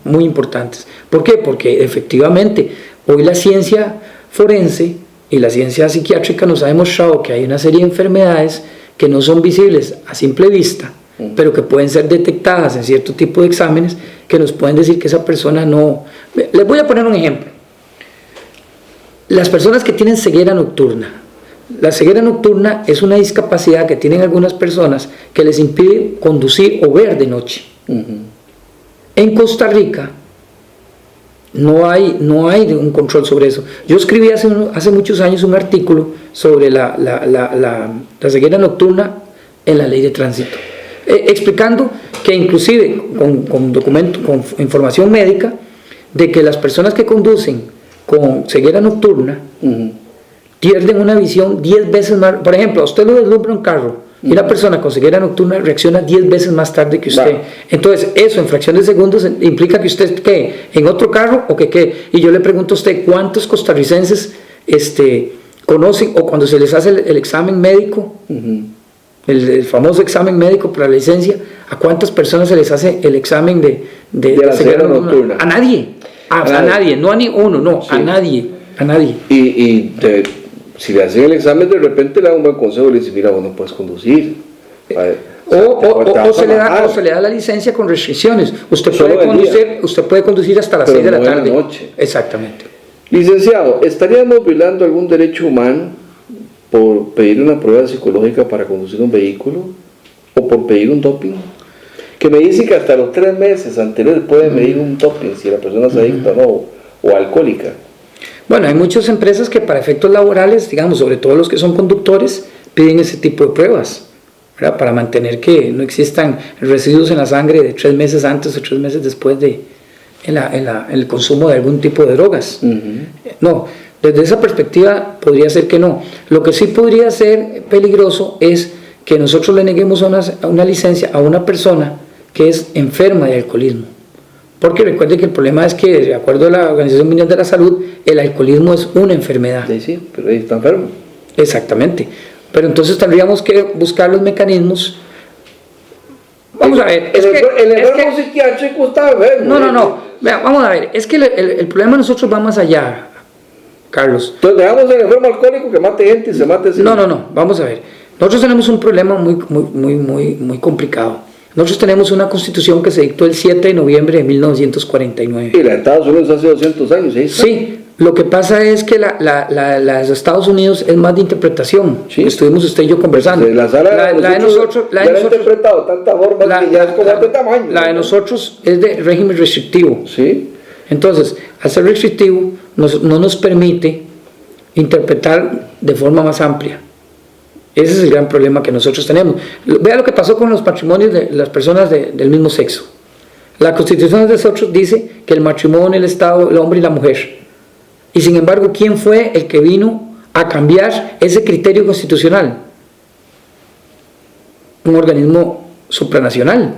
muy importantes. ¿Por qué? Porque efectivamente hoy la ciencia forense y la ciencia psiquiátrica nos ha demostrado que hay una serie de enfermedades que no son visibles a simple vista, pero que pueden ser detectadas en cierto tipo de exámenes que nos pueden decir que esa persona no... Les voy a poner un ejemplo. Las personas que tienen ceguera nocturna La ceguera nocturna es una discapacidad que tienen algunas personas que les impide conducir o ver de noche. En Costa Rica no hay un control sobre eso. Yo escribí hace muchos años un artículo sobre la ceguera nocturna en la ley de tránsito, explicando que inclusive con información médica de que las personas que conducen con ceguera nocturna pierden una visión 10 veces más. Por ejemplo, a usted lo deslumbra un carro y una persona con ceguera nocturna reacciona 10 veces más tarde que usted. Vale. Entonces, eso en fracción de segundos implica que usted quede en otro carro o que quede. Y yo le pregunto a usted, ¿cuántos costarricenses conocen o cuando se les hace el examen médico, el famoso examen médico para la licencia, a cuántas personas se les hace el examen de la ceguera nocturna? A nadie. A nadie, no a ni uno, no, sí. a nadie. Si le hacen el examen, de repente le dan un buen consejo y le dicen, mira, vos no puedes conducir. O se le da la licencia con restricciones. Usted puede conducir hasta las 6 de la tarde. De la noche. Exactamente. Licenciado, ¿estaríamos violando algún derecho humano por pedir una prueba psicológica para conducir un vehículo? ¿O por pedir un doping? Que me dice que hasta los 3 meses anteriores puede medir un doping si la persona es adicta o no, o alcohólica. Bueno, hay muchas empresas que para efectos laborales, digamos, sobre todo los que son conductores, piden ese tipo de pruebas, ¿verdad? Para mantener que no existan residuos en la sangre de 3 meses antes o 3 meses después de el consumo de algún tipo de drogas. No, desde esa perspectiva podría ser que no. Lo que sí podría ser peligroso es que nosotros le neguemos una licencia a una persona que es enferma de alcoholismo. Porque recuerde que el problema es que, de acuerdo a la Organización Mundial de la Salud, el alcoholismo es una enfermedad. Sí, pero ahí está enfermo. Exactamente. Pero entonces tendríamos que buscar los mecanismos. Vamos a ver. El enfermo psiquiátrico está enfermo. No. Vea, vamos a ver. Es que el problema de nosotros va más allá, Carlos. Entonces dejamos el enfermo alcohólico que mate gente y se mate. No. Vamos a ver. Nosotros tenemos un problema muy complicado. Nosotros tenemos una constitución que se dictó el 7 de noviembre de 1949. Y la de Estados Unidos hace 200 años, ¿sí? Sí, lo que pasa es que la de Estados Unidos es más de interpretación. Sí. Estuvimos usted y yo conversando. La de nosotros ha interpretado de tanta forma que ya es como de tamaño. La de nosotros es de régimen restrictivo. Sí. Entonces, al ser restrictivo, no nos permite interpretar de forma más amplia. Ese es el gran problema que nosotros tenemos. Vea lo que pasó con los matrimonios de las personas del mismo sexo. La Constitución de nosotros dice que el matrimonio, el Estado, el hombre y la mujer. Y sin embargo, ¿quién fue el que vino a cambiar ese criterio constitucional? Un organismo supranacional.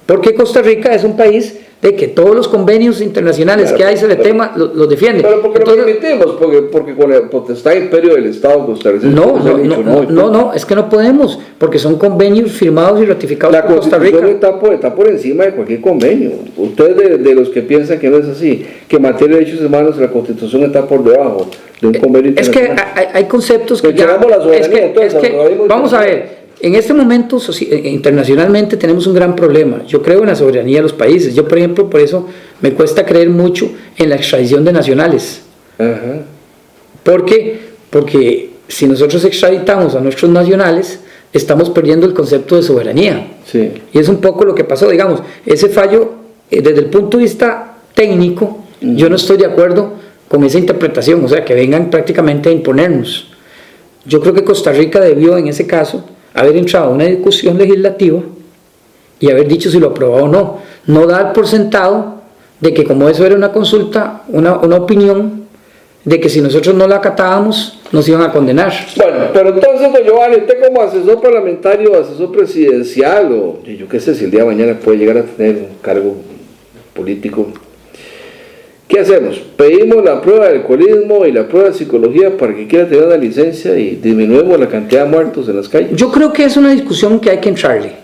Porque Costa Rica es un país de que todos los convenios internacionales que hay sobre el tema los defienden. Pero porque lo permitimos, porque con el potestad imperio del Estado costarricense. No, es que no podemos, porque son convenios firmados y ratificados por Costa Rica. La Constitución está por encima de cualquier convenio. Ustedes de los que piensan que no es así, que en materia de derechos humanos la Constitución está por debajo de un convenio internacional. Es que hay conceptos que ya... Vamos a ver. En este momento, internacionalmente, tenemos un gran problema. Yo creo en la soberanía de los países. Yo, por ejemplo, por eso me cuesta creer mucho en la extradición de nacionales. ¿Por qué? Porque si nosotros extraditamos a nuestros nacionales, estamos perdiendo el concepto de soberanía. Sí. Y es un poco lo que pasó. Digamos, ese fallo, desde el punto de vista técnico, yo no estoy de acuerdo con esa interpretación. O sea, que vengan prácticamente a imponernos. Yo creo que Costa Rica debió, en ese caso, haber entrado a una discusión legislativa y haber dicho si lo aprobaba o no. No dar por sentado de que como eso era una consulta, una opinión, de que si nosotros no la acatábamos nos iban a condenar. Bueno, pero entonces, don Giovanni, usted como asesor parlamentario, asesor presidencial, o yo qué sé, si el día de mañana puede llegar a tener un cargo político, ¿qué hacemos? ¿Pedimos la prueba de alcoholismo y la prueba de psicología para que quiera tener una licencia y disminuimos la cantidad de muertos en las calles? Yo creo que es una discusión que hay que entrarle.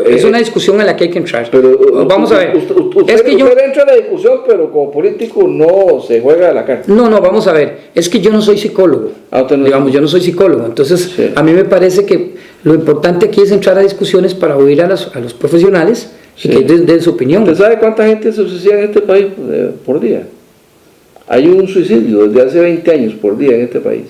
Es una discusión en la que hay que entrar. Pero vamos a ver. Usted entra en la discusión, pero como político no se juega a la carta. No, vamos a ver. Es que yo no soy psicólogo. Yo no soy psicólogo. Entonces, sí. A mí me parece que lo importante aquí es entrar a discusiones para oír a los profesionales. Sí. Y que den su opinión. ¿Usted sabe cuánta gente se suicida en este país por día? Hay un suicidio desde hace 20 años por día en este país.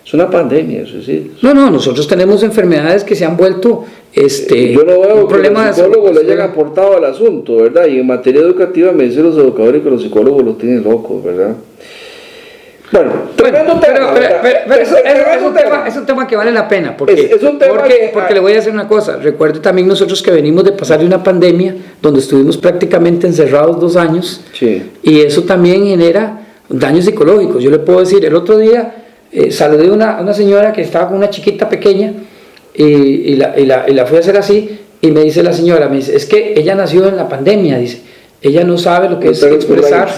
Es una pandemia el suicidio. No, nosotros tenemos enfermedades que se han vuelto yo no veo un problema que los psicólogos le hayan aportado al asunto, ¿verdad? Y en materia educativa me dicen los educadores que los psicólogos lo tienen locos, ¿verdad? Bueno, tremendo tema. Pero es un tema que vale la pena, porque le voy a decir una cosa. Recuerde también nosotros que venimos de pasar de una pandemia donde estuvimos prácticamente encerrados 2 años, sí. Y eso también genera daños psicológicos. Yo le puedo decir, el otro día saludé a una señora que estaba con una chiquita pequeña y la fui a hacer así, y me dice la señora, me dice, es que ella nació en la pandemia, dice, ella no sabe lo que es expresar,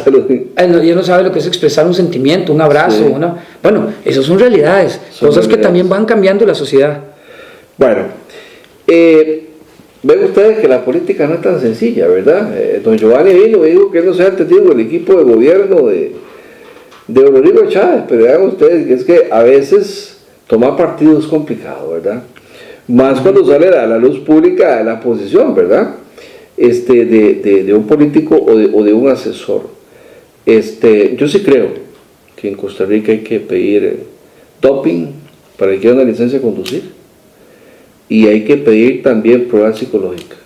ella no sabe lo que es expresar un sentimiento, un abrazo, sí. Bueno, esas son realidades, cosas que también van cambiando la sociedad. Bueno, ven ustedes que la política no es tan sencilla, ¿verdad? Don Giovanni vino y dijo que él no se ha entendido el equipo de gobierno de Rodrigo Chávez, pero vean ustedes que es que a veces tomar partido es complicado, ¿verdad? Más cuando sale a la luz pública la posición, ¿verdad? De un político o de un asesor. Yo sí creo que en Costa Rica hay que pedir doping para que haya una licencia de conducir, y hay que pedir también prueba psicológica.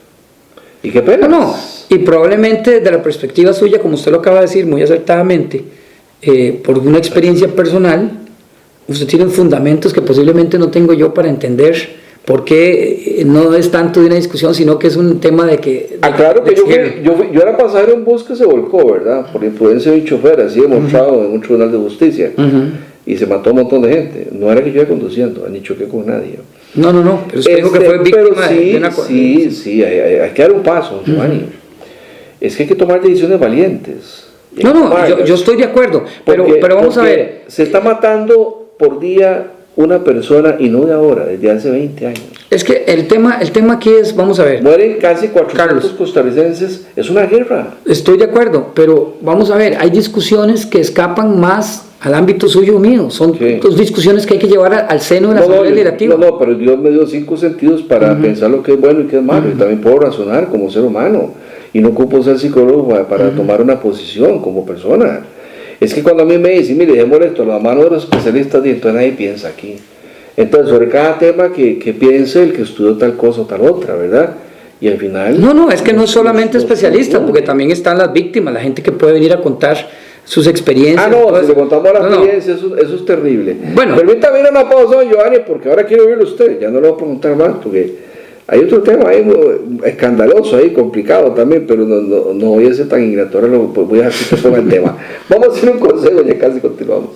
¿Y qué pena? No, y probablemente desde la perspectiva suya, como usted lo acaba de decir muy acertadamente, por una experiencia personal, usted tiene fundamentos que posiblemente no tengo yo para entender por qué no es tanto de una discusión, sino que es un tema de que... claro que yo era pasajero en un bus que se volcó, ¿verdad? Por imprudencia de un chofer, así demostrado en un tribunal de justicia, y se mató a un montón de gente. No era que yo iba conduciendo, ni choqué con nadie. No, pero usted dijo que fue víctima de una... Sí, hay que dar un paso, Giovanni. Es que hay que tomar decisiones valientes. Yo estoy de acuerdo, pero vamos a ver. Se está matando por día una persona, y no de ahora, desde hace 20 años. Es que el tema aquí es, vamos a ver. Mueren casi 400 costarricenses, es una guerra. Estoy de acuerdo, pero vamos a ver, hay discusiones que escapan más al ámbito suyo o mío, son dos discusiones que hay que llevar al seno de la Asamblea Legislativa. No, pero Dios me dio 5 sentidos para pensar lo que es bueno y qué es malo, y también puedo razonar como ser humano, y no ocupo ser psicólogo para tomar una posición como persona. Es que cuando a mí me dicen, mire, dejémosle esto a la mano de los especialistas, y entonces nadie piensa aquí. Entonces, sobre cada tema que piense el que estudió tal cosa o tal otra, ¿verdad? Y al final... No, es que no es solamente especialistas, porque también están las víctimas, la gente que puede venir a contar sus experiencias. Si le contamos la experiencia, eso es terrible. Bueno. Permítame ir a una pausa, Giovanni, porque ahora quiero oírlo a usted, ya no le voy a preguntar más, porque hay otro tema ahí escandaloso, ahí complicado también, pero no voy a ser tan ignorante, voy a dejar que usted ponga el tema. Vamos a hacer un consejo, ya casi continuamos.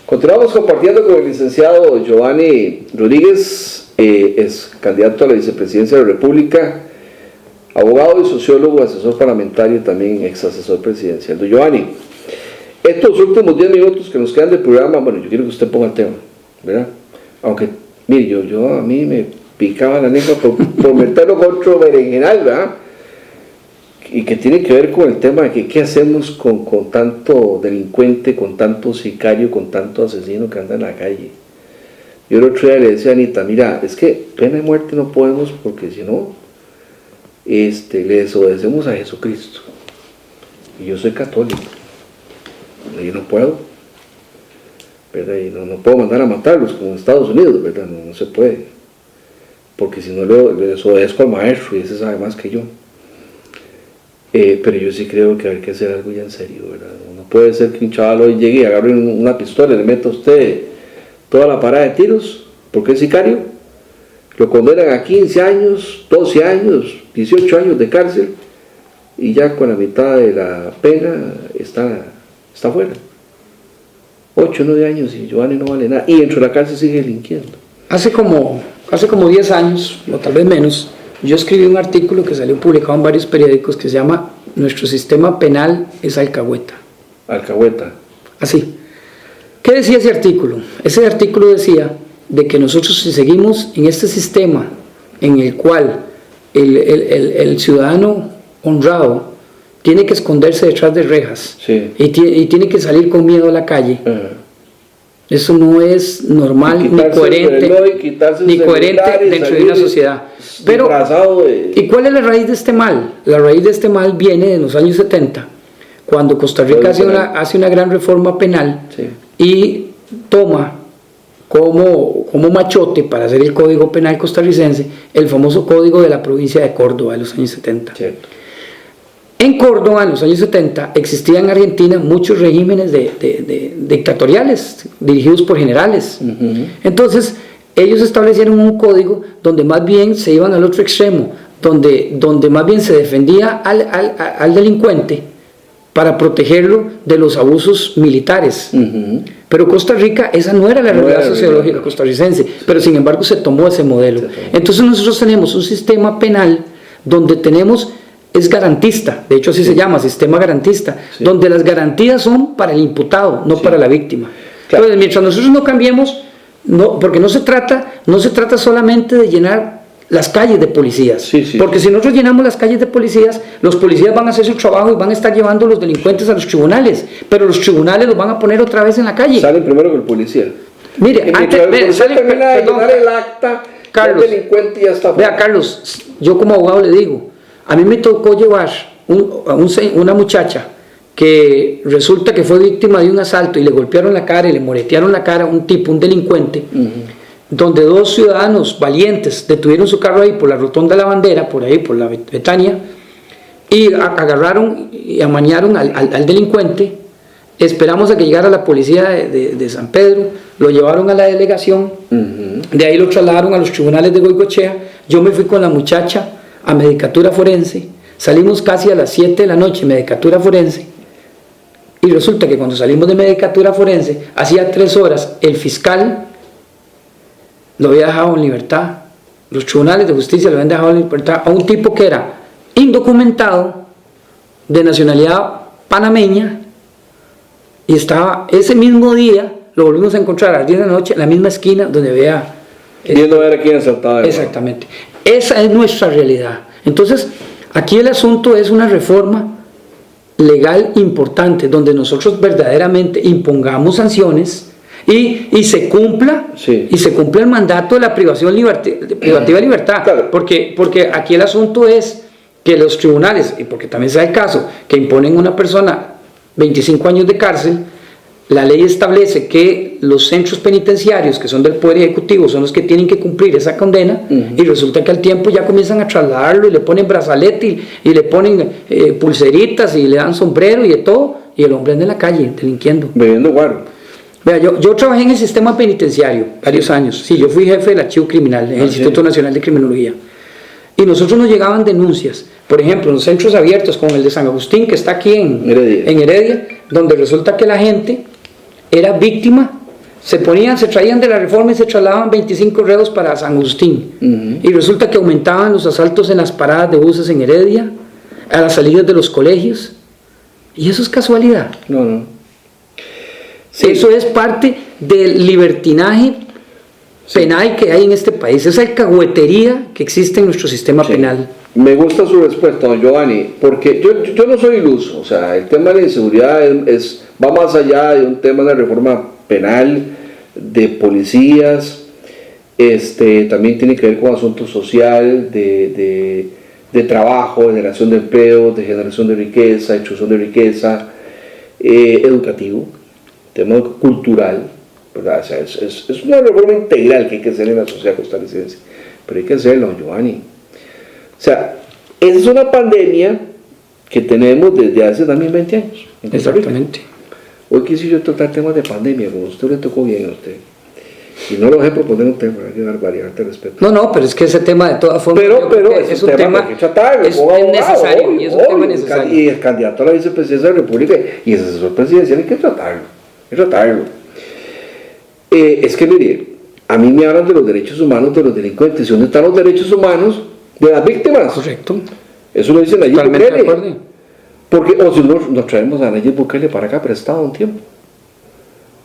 Continuamos compartiendo con el licenciado Giovanni Rodríguez, es candidato a la vicepresidencia de la República, abogado y sociólogo, asesor parlamentario, también ex asesor presidencial. Don Giovanni, estos últimos 10 minutos que nos quedan del programa, bueno, yo quiero que usted ponga el tema, ¿verdad? Aunque, mire, a mí me picaba la lengua por meterlo con otro berenjenal, ¿verdad? Y que tiene que ver con el tema de que qué hacemos con tanto delincuente, con tanto sicario, con tanto asesino que anda en la calle. Yo el otro día le decía a Anita, mira, es que pena de muerte no podemos, porque si no, le desobedecemos a Jesucristo. Y yo soy católico, y no puedo, ¿verdad? Y no puedo mandar a matarlos como en Estados Unidos, ¿verdad? No se puede, porque si no le desobedezco al maestro, y ese sabe más que yo. Pero yo sí creo que hay que hacer algo ya en serio, ¿verdad? No puede ser que un chaval hoy llegue y agarre una pistola y le meta a usted toda la parada de tiros, porque es sicario, lo condenan a 15 años, 12 años, 18 años de cárcel, y ya con la mitad de la pena está fuera. 8 o 9 años y Giovanni no vale nada, y dentro de la cárcel sigue delinquiendo. Hace como 10 años, o tal vez menos, yo escribí un artículo que salió publicado en varios periódicos que se llama Nuestro sistema penal es alcahueta. Alcahueta. Así. ¿Qué decía ese artículo? Ese artículo decía de que nosotros, si seguimos en este sistema en el cual el ciudadano honrado tiene que esconderse detrás de rejas, Sí. y tiene que salir con miedo a la calle, eso no es normal ni coherente, dentro de una sociedad. Pero, ¿y cuál es la raíz de este mal? La raíz de este mal viene de los años 70, cuando Costa Rica hace una gran reforma penal, sí, y toma como machote para hacer el Código Penal costarricense el famoso Código de la provincia de Córdoba de los años 70. Cierto. En Córdoba, en los años 70, existían en Argentina muchos regímenes dictatoriales dirigidos por generales. Entonces, ellos establecieron un código donde más bien se iban al otro extremo, donde más bien se defendía al delincuente para protegerlo de los abusos militares. Pero Costa Rica, esa no era la realidad sociológica costarricense, pero sin embargo se tomó ese modelo. Entonces nosotros tenemos un sistema penal donde es garantista, de hecho así se llama, sistema garantista, donde las garantías son para el imputado, no para la víctima. Claro. Entonces, mientras nosotros no cambiemos, porque no se trata solamente de llenar las calles de policías, porque si nosotros llenamos las calles de policías, los policías van a hacer su trabajo y van a estar llevando a los delincuentes a los tribunales, pero los tribunales los van a poner otra vez en la calle. Salen primero que el policía. Mire, antes termina de llenar el acta, Carlos, el delincuente ya está fuera. Vea, Carlos, yo como abogado le digo, a mí me tocó llevar una muchacha que resulta que fue víctima de un asalto y le golpearon la cara y le moretearon la cara a un delincuente, donde dos ciudadanos valientes detuvieron su carro ahí por la Rotonda de la Bandera, por ahí, por la Betania, y agarraron y amañaron al delincuente. Esperamos a que llegara la policía de San Pedro, lo llevaron a la delegación, de ahí lo trasladaron a los tribunales de Goicoechea. Yo me fui con la muchacha a medicatura forense, salimos casi a las 7 de la noche, medicatura forense, y resulta que cuando salimos de medicatura forense, hacía 3 horas, el fiscal lo había dejado en libertad, los tribunales de justicia lo habían dejado en libertad a un tipo que era indocumentado, de nacionalidad panameña, y estaba ese mismo día, lo volvimos a encontrar a las 10 de la noche en la misma esquina donde había... Viendo a ver a quién asaltaba. Exactamente. Esa es nuestra realidad. Entonces, aquí el asunto es una reforma legal importante, donde nosotros verdaderamente impongamos sanciones y se cumpla el mandato de la privativa de libertad. Claro. Porque aquí el asunto es que los tribunales, y porque también sea el caso, que imponen a una persona 25 años de cárcel, la ley establece que los centros penitenciarios, que son del Poder Ejecutivo, son los que tienen que cumplir esa condena, y resulta que al tiempo ya comienzan a trasladarlo y le ponen brazalete y le ponen pulseritas y le dan sombrero y de todo, y el hombre anda en la calle delinquiendo. Bebiendo guaro. Vea, yo trabajé en el sistema penitenciario varios años. Sí, yo fui jefe del archivo criminal en el Instituto Nacional de Criminología. Y nosotros nos llegaban denuncias, por ejemplo, en los centros abiertos, como el de San Agustín, que está aquí en Heredia, donde resulta que la gente era víctima, se traían de la reforma y se trasladaban 25 reos para San Agustín. Y resulta que aumentaban los asaltos en las paradas de buses en Heredia, a las salidas de los colegios. ¿Y eso es casualidad? No. Sí. Eso es parte del libertinaje penal que hay en este país, esa alcahuetería que existe en nuestro sistema penal. Me gusta su respuesta, don Giovanni, porque yo no soy iluso, o sea, el tema de la inseguridad va más allá de un tema de reforma penal, de policías, también tiene que ver con asuntos social, de trabajo, de generación de empleo, de generación de riqueza, extrusión de riqueza, educativo, tema cultural, ¿verdad? O sea, es una reforma integral que hay que hacer en la sociedad costarricense, pero hay que hacerlo, don Giovanni. O sea, esa es una pandemia que tenemos desde hace también 20 años. Exactamente. Hoy quise yo tratar temas de pandemia, como a usted le tocó bien a usted. Y no lo dejé proponer un tema, hay que dar variante al respecto. No, pero es que ese tema de todas formas pero es un tema que hay que tratarlo, es necesario, y es un tema necesario. Y el candidato a la vicepresidencia de la República y el asesor presidencial hay que tratarlo. Es que mire, a mí me hablan de los derechos humanos de los delincuentes. ¿Y dónde están los derechos humanos de las víctimas. Correcto. Eso lo dice Nayib Totalmente de Bukele. acuerdo. Porque, o si nos traemos a Nayib Bukele para acá prestado un tiempo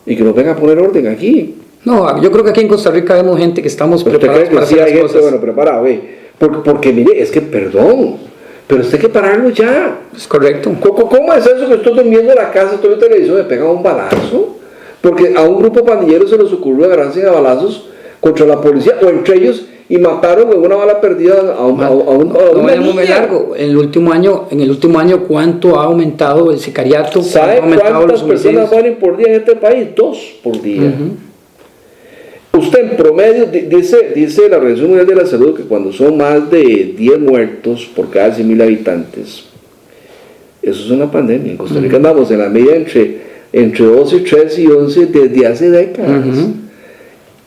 y que nos venga a poner orden aquí. No, yo creo que aquí en Costa Rica vemos gente que estamos ¿Usted preparados cree para que sí hacer hay las gente, cosas. bueno, preparada, porque mire, es que perdón, pero usted hay que pararlo ya. Es correcto. ¿Cómo es eso que estoy durmiendo en la casa, estoy en televisión, me pega un balazo? Porque a un grupo pandillero se les ocurrió agarrarse a balazos contra la policía o entre ellos y mataron en una bala perdida a una No vayamos muy niña. largo. En el último año, ¿cuánto ha aumentado el sicariato? ¿Sabe ¿Cuánto ha aumentado cuántas los personas homicidios? mueren por día en este país? 2 por día. Usted en promedio, dice la Organización Mundial de la Salud que cuando son más de 10 muertos por cada 100.000 habitantes, eso es una pandemia. En Costa Rica andamos en la media entre 12, 13 y 11 desde hace décadas.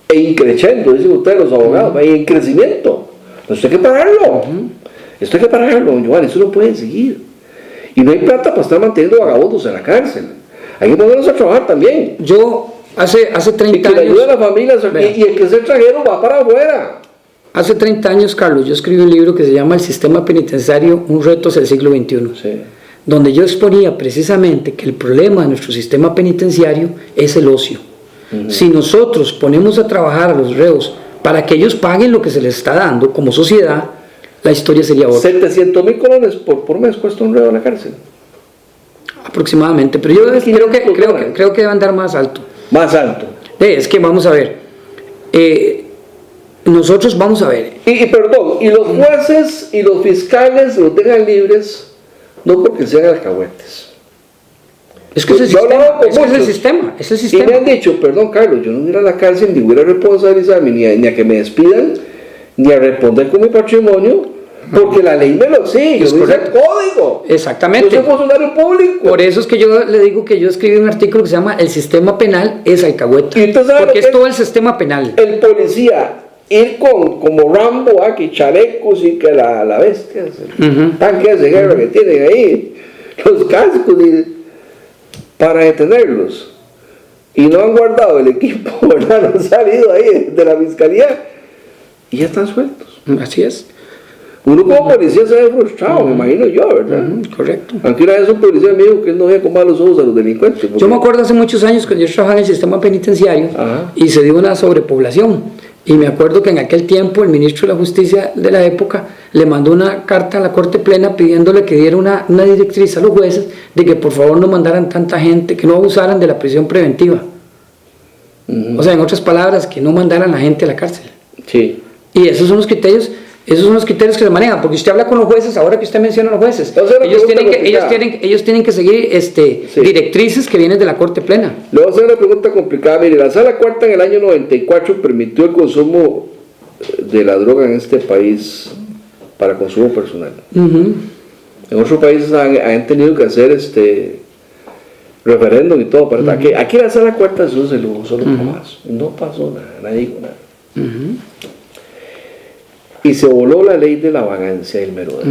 E increciendo, dicen ustedes los abogados, en crecimiento. Esto hay que pararlo. Esto hay que pararlo, don Giovanni, eso no puede seguir. Y no hay plata para estar manteniendo vagabundos en la cárcel. Hay que ponerlos a trabajar también. Yo, hace Y 30 que le años... ayude a las familias. Vea. Y el que es extranjero va para afuera. Hace 30 años, Carlos, yo escribí un libro que se llama El sistema penitenciario, un reto hacia el siglo XXI, Sí. donde yo exponía precisamente que el problema de nuestro sistema penitenciario es el ocio. Si nosotros ponemos a trabajar a los reos para que ellos paguen lo que se les está dando como sociedad, la historia sería otra. 700.000 colones por mes cuesta un reo en la cárcel. Aproximadamente, pero yo creo que debe andar más alto. Más alto. Es que vamos a ver, nosotros vamos a ver, Y perdón, y los jueces y los fiscales los dejan libres no porque sean alcahuetes. es que es el Yo he hablado con sistema, muchos. es el Y me sistema. han dicho, perdón Carlos, yo no voy a ir a la cárcel ni voy a responsabilizarme ni a que me despidan, ni a responder con mi patrimonio, porque la ley me lo exige, Es yo dice el correcto. código. Exactamente. Yo soy funcionario público. Por eso es que yo le digo que yo escribí un artículo que se llama El sistema penal es alcahueta, ¿Y usted sabe lo porque que es todo el sistema penal. el policía ir como Rambo, que chalecos y que la bestia, el tanque de guerra que tienen ahí, los cascos para detenerlos? Y no han guardado el equipo, ¿verdad? No han salido ahí de la fiscalía y ya están sueltos. Así es. Uno como policía se ve frustrado, me imagino yo, ¿verdad? Correcto. Aunque una vez un policía me dijo que él no veía con malos ojos a los delincuentes. Yo me acuerdo hace muchos años cuando yo trabajaba en el sistema penitenciario Ajá. y se dio una sobrepoblación. Y me acuerdo que en aquel tiempo el ministro de la Justicia de la época le mandó una carta a la Corte Plena pidiéndole que diera una directriz a los jueces de que por favor no mandaran tanta gente, que no abusaran de la prisión preventiva. O sea, en otras palabras, que no mandaran a la gente a la cárcel. Sí. Y esos son los criterios que se manejan, porque usted habla con los jueces, ahora que usted menciona a los jueces, Entonces, la ellos pregunta tienen que seguir Sí. directrices que vienen de la Corte Plena. Le voy a hacer una pregunta complicada. Mire, la Sala Cuarta en el año 94 permitió el consumo de la droga en este país para consumo personal. En otros países han tenido que hacer referéndum y todo. Pero aquí la Sala Cuarta eso se lo usó más. No pasó nada, nadie dijo nada. Y se voló la ley de la vagancia y el merodeo.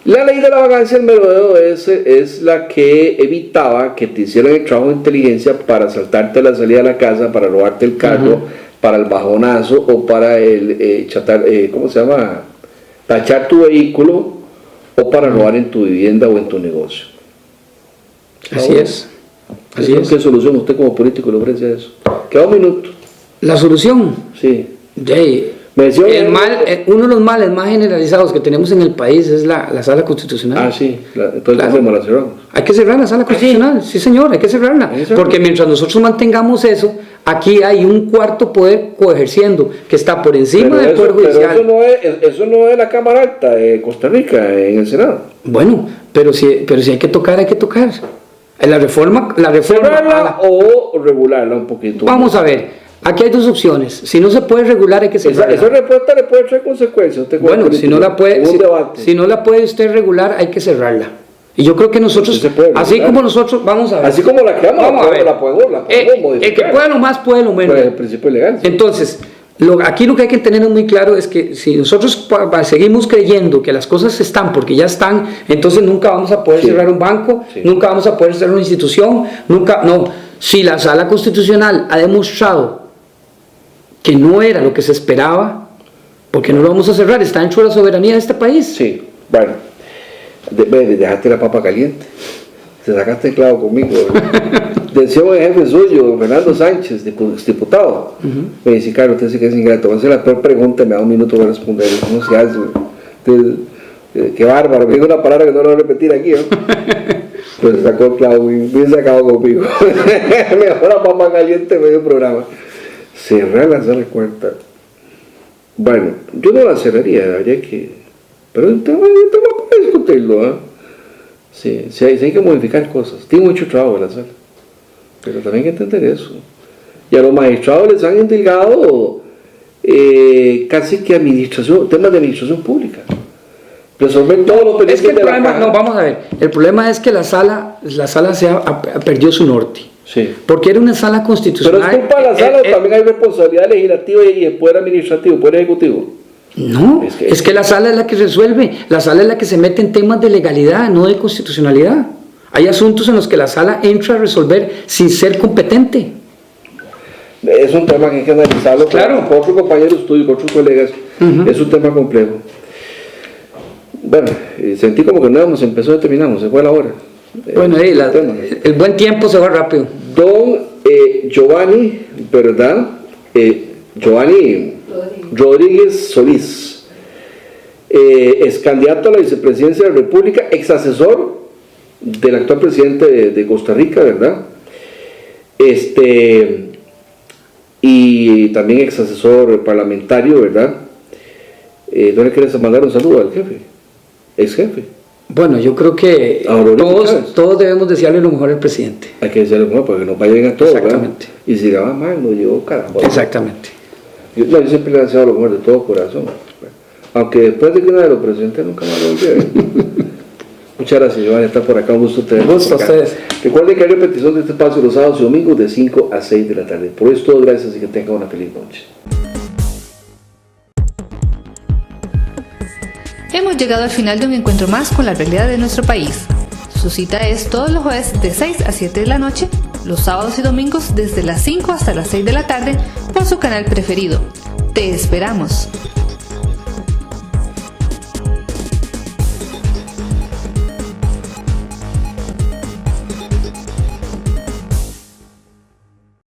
La ley de la vagancia y el merodeo es la que evitaba que te hicieran el trabajo de inteligencia para saltarte la salida de la casa, para robarte el carro, para el bajonazo o para el ¿cómo se llama? Tachar tu vehículo o para robar en tu vivienda o en tu negocio. Así es. Así es. ¿Qué solución usted como político le ofrece a eso? Queda un minuto. La solución, Sí. uno de los males más generalizados que tenemos en el país es la Sala Constitucional. Ah, sí. Entonces, ¿qué Claro. hacemos? La cerramos. Hay que cerrar la Sala Constitucional, sí señor, hay que cerrarla. Hay que cerrarla. Porque mientras nosotros mantengamos eso, aquí hay un cuarto poder coejerciendo que está por encima del Poder Judicial. Pero eso no es la Cámara Alta de Costa Rica, en el Senado. Bueno, pero si hay que tocar, hay que tocar. La reforma. ¿Cerrarla o regularla un poquito? Vamos a ver, aquí hay dos opciones. Si no se puede regular, hay que cerrarla. Esa respuesta le puede traer consecuencias. Usted como Bueno, político, si no la puede, un debate. si no la puede usted regular, hay que cerrarla. Y yo creo que nosotros, Sí se puede así regular. como nosotros, vamos a ver. Así como la creamos, Vamos a ver. la podemos El modificar. que pueda lo más, puede lo menos. Pues el principio legal. Entonces, aquí lo que hay que tener muy claro es que si nosotros seguimos creyendo que las cosas están porque ya están, entonces nunca vamos a poder Sí. cerrar un banco, Sí. nunca vamos a poder cerrar una institución, no. Si la Sala Constitucional ha demostrado que no era lo que se esperaba, porque no lo vamos a cerrar, está dentro de la soberanía de este país. Sí, bueno, dejaste la papa caliente, te sacaste el clavo conmigo. Decía un jefe suyo, Fernando Sánchez, diputado, me dice, Carlos, usted sí que es ingrato, va a hacer la peor pregunta, me da un minuto para responder, no se hace, qué bárbaro, me dijo una palabra que no lo voy a repetir aquí, ¿no? Pues se sacó el clavo, bien sacado conmigo. Me dejó la papa caliente en medio programa. Cerrar la sala de cuenta. Bueno, yo no la cerraría, habría que... Pero el tema para discutirlo, ¿eh? Sí, hay que modificar cosas. Tiene mucho trabajo en la sala. Pero también hay que entender eso. Y a los magistrados les han endilgado casi que temas de administración pública. Resolver todos los pendientes. Es que el problema, no, vamos a ver, el problema es que la sala perdió su norte. Sí. Porque era una sala constitucional. Pero es culpa de la sala, también hay responsabilidad legislativa y el poder administrativo, el poder ejecutivo. No, es que la sala es la que resuelve, la sala es la que se mete en temas de legalidad, no de constitucionalidad. Hay asuntos en los que la sala entra a resolver sin ser competente. Es un tema que hay que analizarlo, claro, con otros compañeros tuyos, con otros colegas. Es un tema complejo. Bueno, sentí como que no empezó y terminamos, se fue la hora. Bueno, el buen tiempo se va rápido. Don Giovanni, ¿verdad? Giovanni Rodríguez Solís, es candidato a la vicepresidencia de la República, ex asesor del actual presidente de Costa Rica, ¿verdad? Y también ex asesor parlamentario, ¿verdad? ¿No le quieres mandar un saludo al jefe? Ex jefe. Bueno, yo creo que todos debemos desearle lo mejor al presidente. Hay que desearle lo mejor para que nos vaya bien a todos. Exactamente. ¿Verdad? Y si va mal, nos llevó caramba. Exactamente. Yo siempre le he deseado lo mejor de todo corazón. Aunque después de que una de los presidentes nunca más lo volvió. Muchas gracias, Giovanni, está por acá, un gusto tenerlos. Gusto a ustedes. Recuerden que hay repetición de este espacio los sábados y domingos de 5 a 6 de la tarde. Por eso todo, gracias y que tengan una feliz noche. Hemos llegado al final de un encuentro más con la realidad de nuestro país. Su cita es todos los jueves de 6 a 7 de la noche, los sábados y domingos desde las 5 hasta las 6 de la tarde por su canal preferido. Te esperamos.